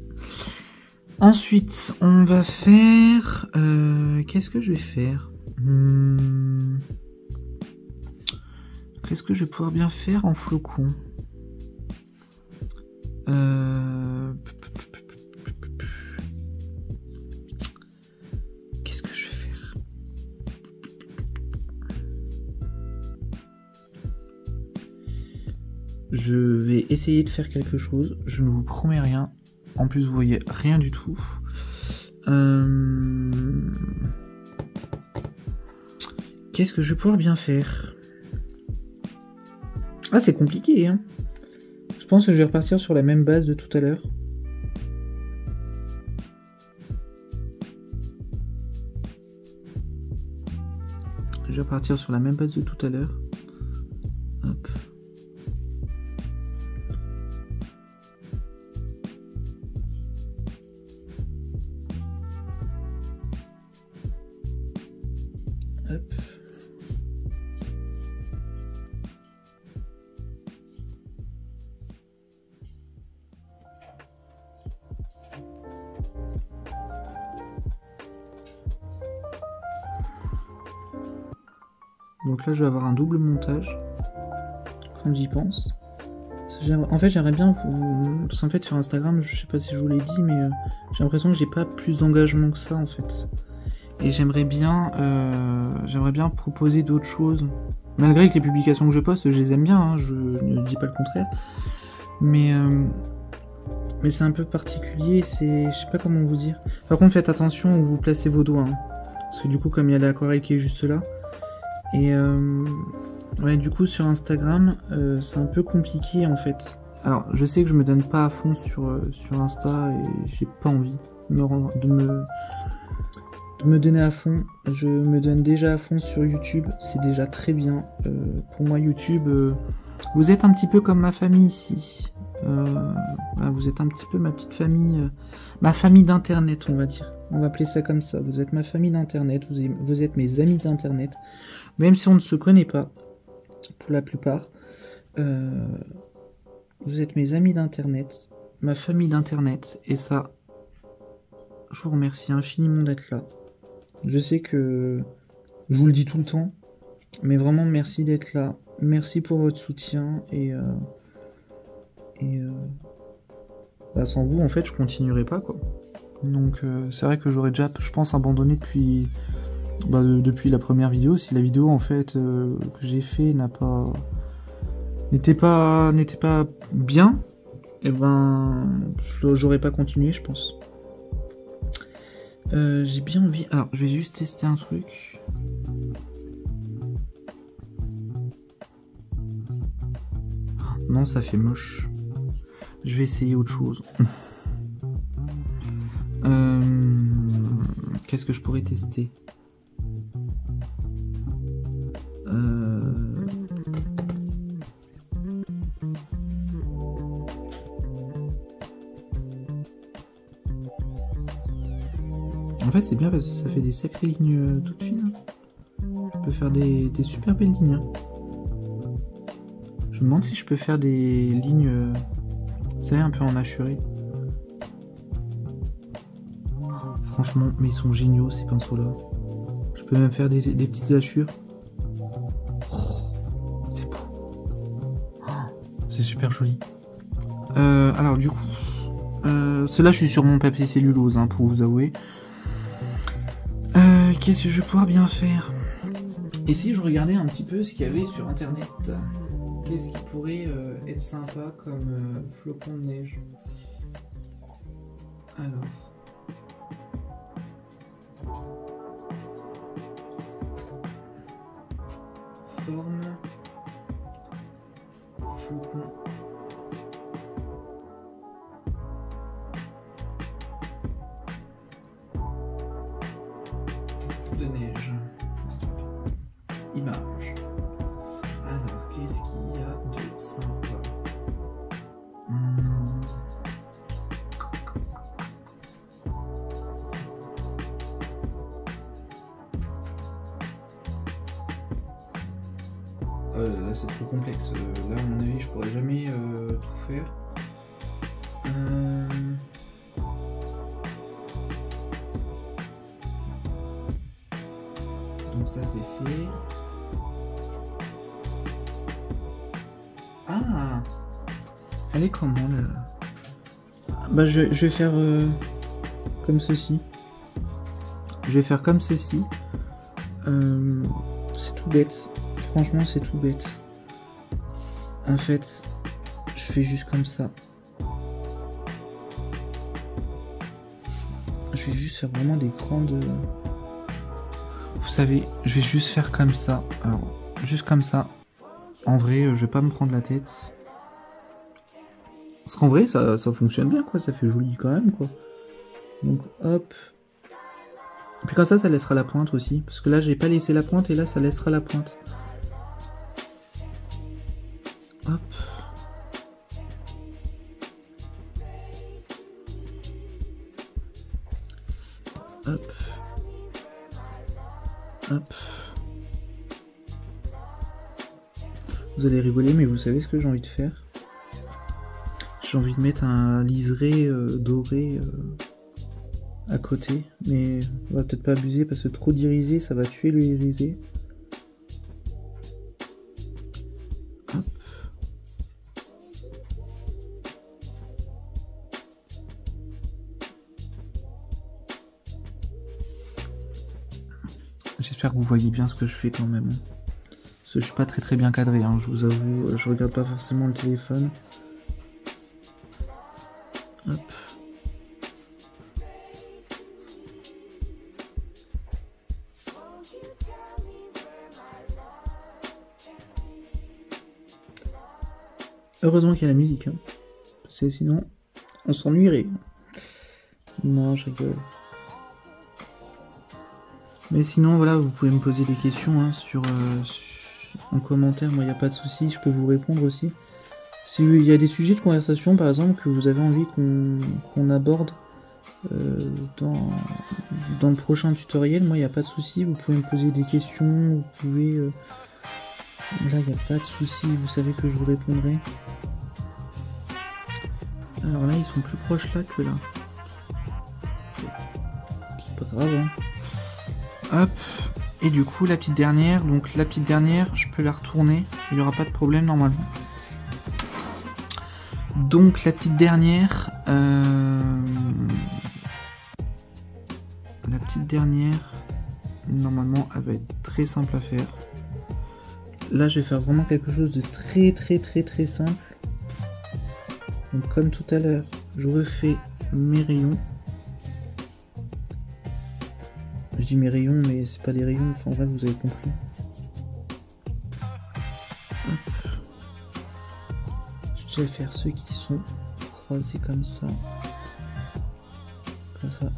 A: Ensuite, on va faire... qu'est-ce que je vais faire? Qu'est-ce que je vais pouvoir bien faire en flocon? Qu'est-ce que je vais faire? Je vais essayer de faire quelque chose. Je ne vous promets rien. En plus, vous voyez rien du tout. Qu'est-ce que je vais pouvoir bien faire? Ah, c'est compliqué, hein. Je pense que je vais repartir sur la même base de tout à l'heure. Je vais repartir sur la même base de tout à l'heure. Hop. Hop. Donc là je vais avoir un double montage quand j'y pense. En fait j'aimerais bien vous... En fait sur Instagram, je sais pas si je vous l'ai dit, mais j'ai l'impression que j'ai pas plus d'engagement que ça en fait. Et j'aimerais bien proposer d'autres choses. Malgré que les publications que je poste, je les aime bien, hein, je ne dis pas le contraire. Mais c'est un peu particulier, je sais pas comment vous dire. Par contre faites attention où vous placez vos doigts. Hein, parce que du coup comme il y a l'aquarelle qui est juste là. Et ouais, du coup sur Instagram, c'est un peu compliqué en fait. Alors je sais que je me donne pas à fond sur Insta et j'ai pas envie de de me donner à fond. Je me donne déjà à fond sur YouTube, c'est déjà très bien. Pour moi, YouTube, vous êtes un petit peu comme ma famille ici. Vous êtes un petit peu ma petite famille, ma famille d'internet, on va dire. On va appeler ça comme ça. Vous êtes ma famille d'internet, vous êtes mes amis d'internet. Même si on ne se connaît pas, pour la plupart. Vous êtes mes amis d'internet, ma famille d'internet. Et ça, je vous remercie infiniment d'être là. Je sais que je vous le dis tout le temps, mais vraiment merci d'être là. Merci pour votre soutien sans vous, en fait, je continuerai pas, quoi. Donc, c'est vrai que j'aurais déjà, je pense, abandonné depuis la première vidéo. Si la vidéo, en fait, que j'ai fait n'était pas bien, et j'aurais pas continué, je pense. J'ai bien envie. Alors, je vais juste tester un truc. Non, ça fait moche. Je vais essayer autre chose. Qu'est-ce que je pourrais tester? En fait, c'est bien parce que ça fait des sacrées lignes toutes fines. Je peux faire des super belles lignes. Je me demande si je peux faire des lignes, ça un peu en hachuré. Franchement, mais ils sont géniaux ces pinceaux-là. Je peux même faire des petites hachures. Oh, c'est beau. Oh, c'est super joli. Alors du coup, cela je suis sur mon papier cellulose, hein, pour vous avouer. Qu'est-ce que je vais pouvoir bien faire? Et si je regardais un petit peu ce qu'il y avait sur internet, qu'est-ce qui pourrait être sympa comme flocon de neige? Alors. Forme. Flocon. De neige. Image. Alors, qu'est-ce qu'il y a de sympa? Là, c'est trop complexe. Là, à mon avis, je pourrais jamais tout faire. Donc ça c'est fait. Ah, elle est comment là? Bah je vais faire comme ceci. Je vais faire comme ceci. C'est tout bête. Franchement c'est tout bête. En fait, je fais juste comme ça. Je vais juste faire vraiment des grandes... Vous savez, je vais juste faire comme ça. Alors, juste comme ça. En vrai, je vais pas me prendre la tête. Parce qu'en vrai, ça fonctionne bien, quoi. Ça fait joli quand même, quoi. Donc, hop. Et puis comme ça laissera la pointe aussi. Parce que là, j'ai pas laissé la pointe et là, ça laissera la pointe. Hop. Hop. Hop. Vous allez rigoler, mais vous savez ce que j'ai envie de faire? J'ai envie de mettre un liseré doré à côté, mais on va peut-être pas abuser parce que trop d'irisé, ça va tuer le irisé. Hop. J'espère que vous voyez bien ce que je fais quand même. Parce que je suis pas très bien cadré, hein, je vous avoue, je regarde pas forcément le téléphone. Hop. Heureusement qu'il y a la musique, hein, parce que sinon on s'ennuierait. Non, je rigole. Mais sinon, voilà, vous pouvez me poser des questions hein, en commentaire. Moi, il n'y a pas de souci, je peux vous répondre aussi. S'il y a des sujets de conversation, par exemple, que vous avez envie qu'on aborde dans le prochain tutoriel, moi, il n'y a pas de souci. Vous pouvez me poser des questions, vous pouvez... Là, il n'y a pas de souci, vous savez que je vous répondrai. Alors là, ils sont plus proches là que là. C'est pas grave, hein. Hop. Et du coup, la petite dernière. Donc, la petite dernière, je peux la retourner. Il n'y aura pas de problème, normalement. Donc, la petite dernière... La petite dernière, normalement, elle va être très simple à faire. Là, je vais faire vraiment quelque chose de très simple. Donc, comme tout à l'heure, je refais mes rayons. Je dis mes rayons, mais c'est pas des rayons. Enfin, en vrai, vous avez compris. Hop. Je vais faire ceux qui sont croisés comme ça. Comme ça.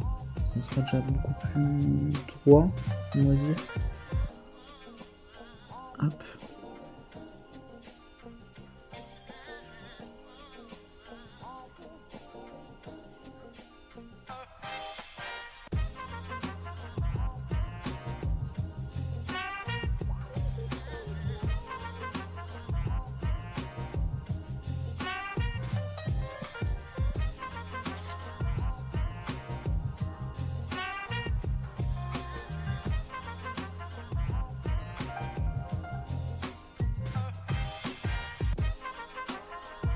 A: Ça sera déjà beaucoup plus droit, on va dire. Hop.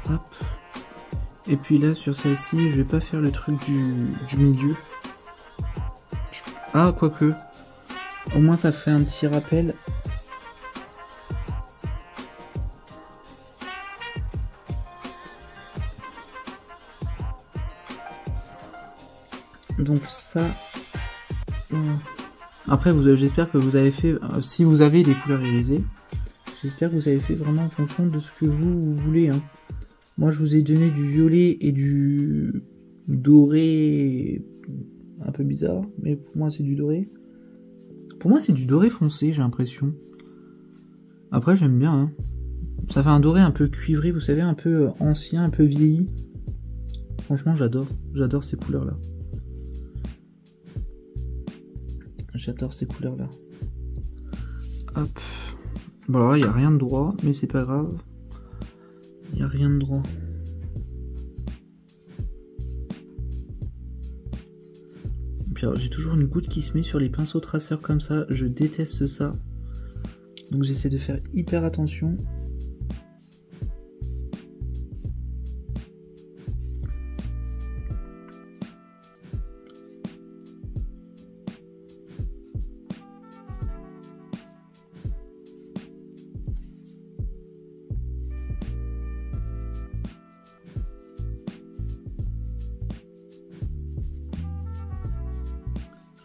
A: Hop. Et puis là sur celle-ci, je vais pas faire le truc du milieu. Ah, quoique. Au moins ça fait un petit rappel. Donc ça... Après, j'espère que vous avez fait... si vous avez des couleurs irisées, j'espère que vous avez fait vraiment en fonction de ce que vous voulez. Hein. Moi, je vous ai donné du violet et du doré un peu bizarre, mais pour moi, c'est du doré. Pour moi, c'est du doré foncé, j'ai l'impression. Après, j'aime bien. Hein. Ça fait un doré un peu cuivré, vous savez, un peu ancien, un peu vieilli. Franchement, j'adore. J'adore ces couleurs-là. J'adore ces couleurs-là. Hop. Bon, alors, il n'y a rien de droit, mais c'est pas grave. Il n'y a rien de droit. Puis j'ai toujours une goutte qui se met sur les pinceaux traceurs comme ça. Je déteste ça. Donc j'essaie de faire hyper attention.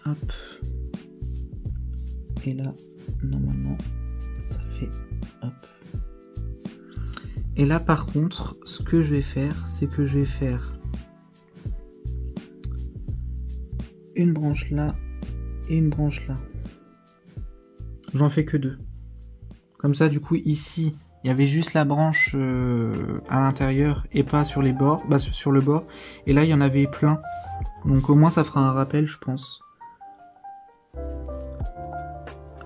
A: Hop. Et là, normalement, ça fait hop. Et là, par contre, ce que je vais faire, c'est que je vais faire une branche là et une branche là. J'en fais que deux. Comme ça, du coup, ici, il y avait juste la branche à l'intérieur et pas sur les bords, bah, sur le bord. Et là, il y en avait plein. Donc au moins, ça fera un rappel, je pense.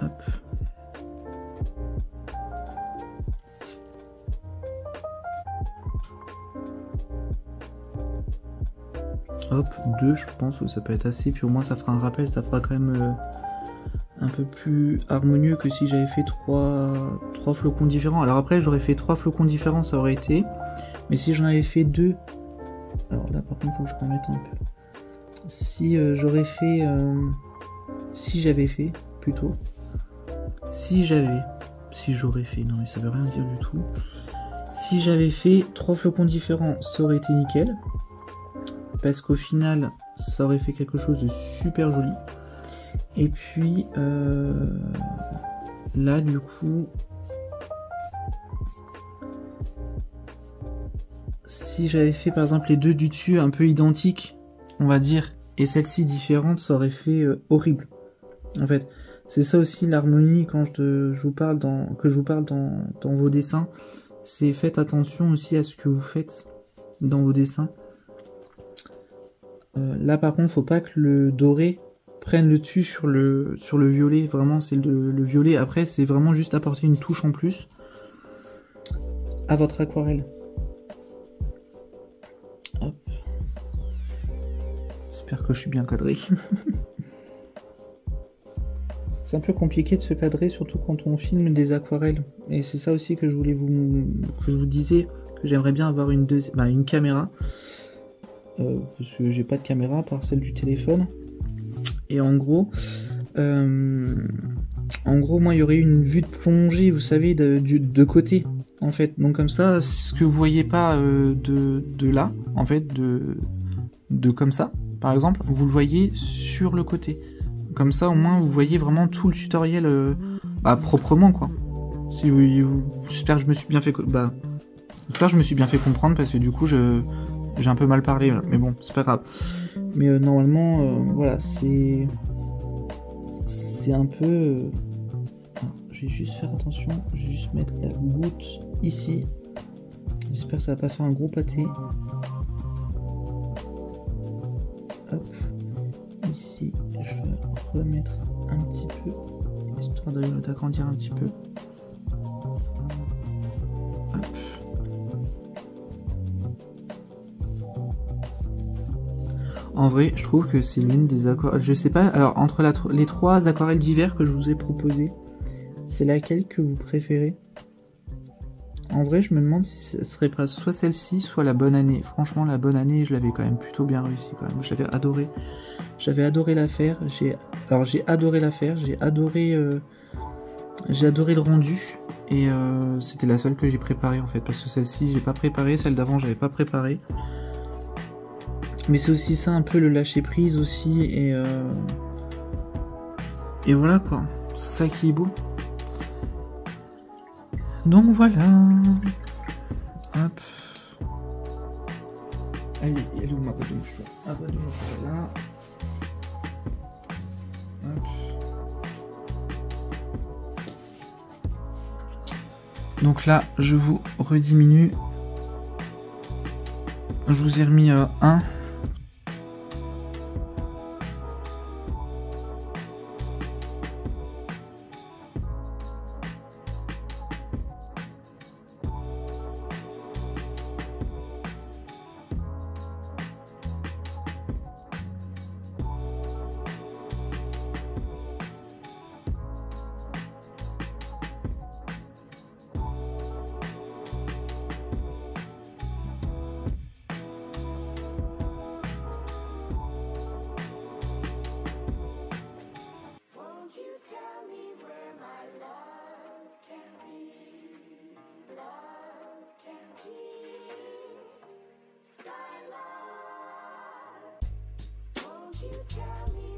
A: Hop. Hop, 2 je pense que ça peut être assez, puis au moins ça fera un rappel, ça fera quand même un peu plus harmonieux que si j'avais fait 3 flocons différents. Alors après j'aurais fait 3 flocons différents, ça aurait été, mais si j'en avais fait 2, alors là par contre il faut que je remette un peu. Si j'aurais fait, si j'avais fait plutôt, si j'aurais fait, non mais ça veut rien dire du tout. Si j'avais fait 3 flocons différents, ça aurait été nickel. Parce qu'au final, ça aurait fait quelque chose de super joli. Et puis, là du coup, si j'avais fait par exemple les deux du dessus un peu identiques, on va dire, et celle-ci différente, ça aurait fait horrible. En fait, c'est ça aussi l'harmonie quand je vous parle dans vos dessins. C'est faites attention aussi à ce que vous faites dans vos dessins. Là par contre, faut pas que le doré prenne le dessus sur le violet. Vraiment, c'est le violet. Après, c'est vraiment juste apporter une touche en plus à votre aquarelle. Hop. J'espère que je suis bien cadré. C'est un peu compliqué de se cadrer, surtout quand on filme des aquarelles. Et c'est ça aussi que je vous disais, que j'aimerais bien avoir une caméra. Parce que j'ai pas de caméra à part celle du téléphone. Et en gros, moi il y aurait une vue de plongée, vous savez, de côté, en fait. Donc comme ça, ce que vous voyez pas de là, en fait, de comme ça, par exemple, vous le voyez sur le côté. Comme ça, au moins, vous voyez vraiment tout le tutoriel proprement, quoi. Si j'espère que je me suis bien fait, j'espère que je me suis bien fait comprendre parce que du coup, j'ai un peu mal parlé, mais bon, c'est pas grave. Mais normalement, voilà, c'est un peu. Je vais juste faire attention. Je vais juste mettre la goutte ici. J'espère que ça va pas faire un gros pâté. Hop. Ici, je vais remettre un petit peu, histoire d'agrandir un petit peu. Hop. En vrai, je trouve que c'est l'une des aquarelles. Je sais pas, alors entre les 3 aquarelles d'hiver que je vous ai proposées, c'est laquelle que vous préférez? En vrai, je me demande si ce serait pas soit celle-ci, soit la bonne année. Franchement, la bonne année, je l'avais quand même plutôt bien réussi quand même. J'avais adoré. J'avais adoré la faire. J'ai adoré la faire. J'ai adoré le rendu. Et c'était la seule que j'ai préparée en fait. Parce que celle-ci, j'ai pas préparé. Celle d'avant, j'avais pas préparé. Mais c'est aussi ça, un peu le lâcher prise aussi. Et voilà quoi. C'est ça qui est beau. Donc voilà. Hop. Elle est où ma boîte de mouchoir? Ah, boîte de mouchoir là. Hop. Donc là, je vous rediminue. Je vous ai remis 1. You tell me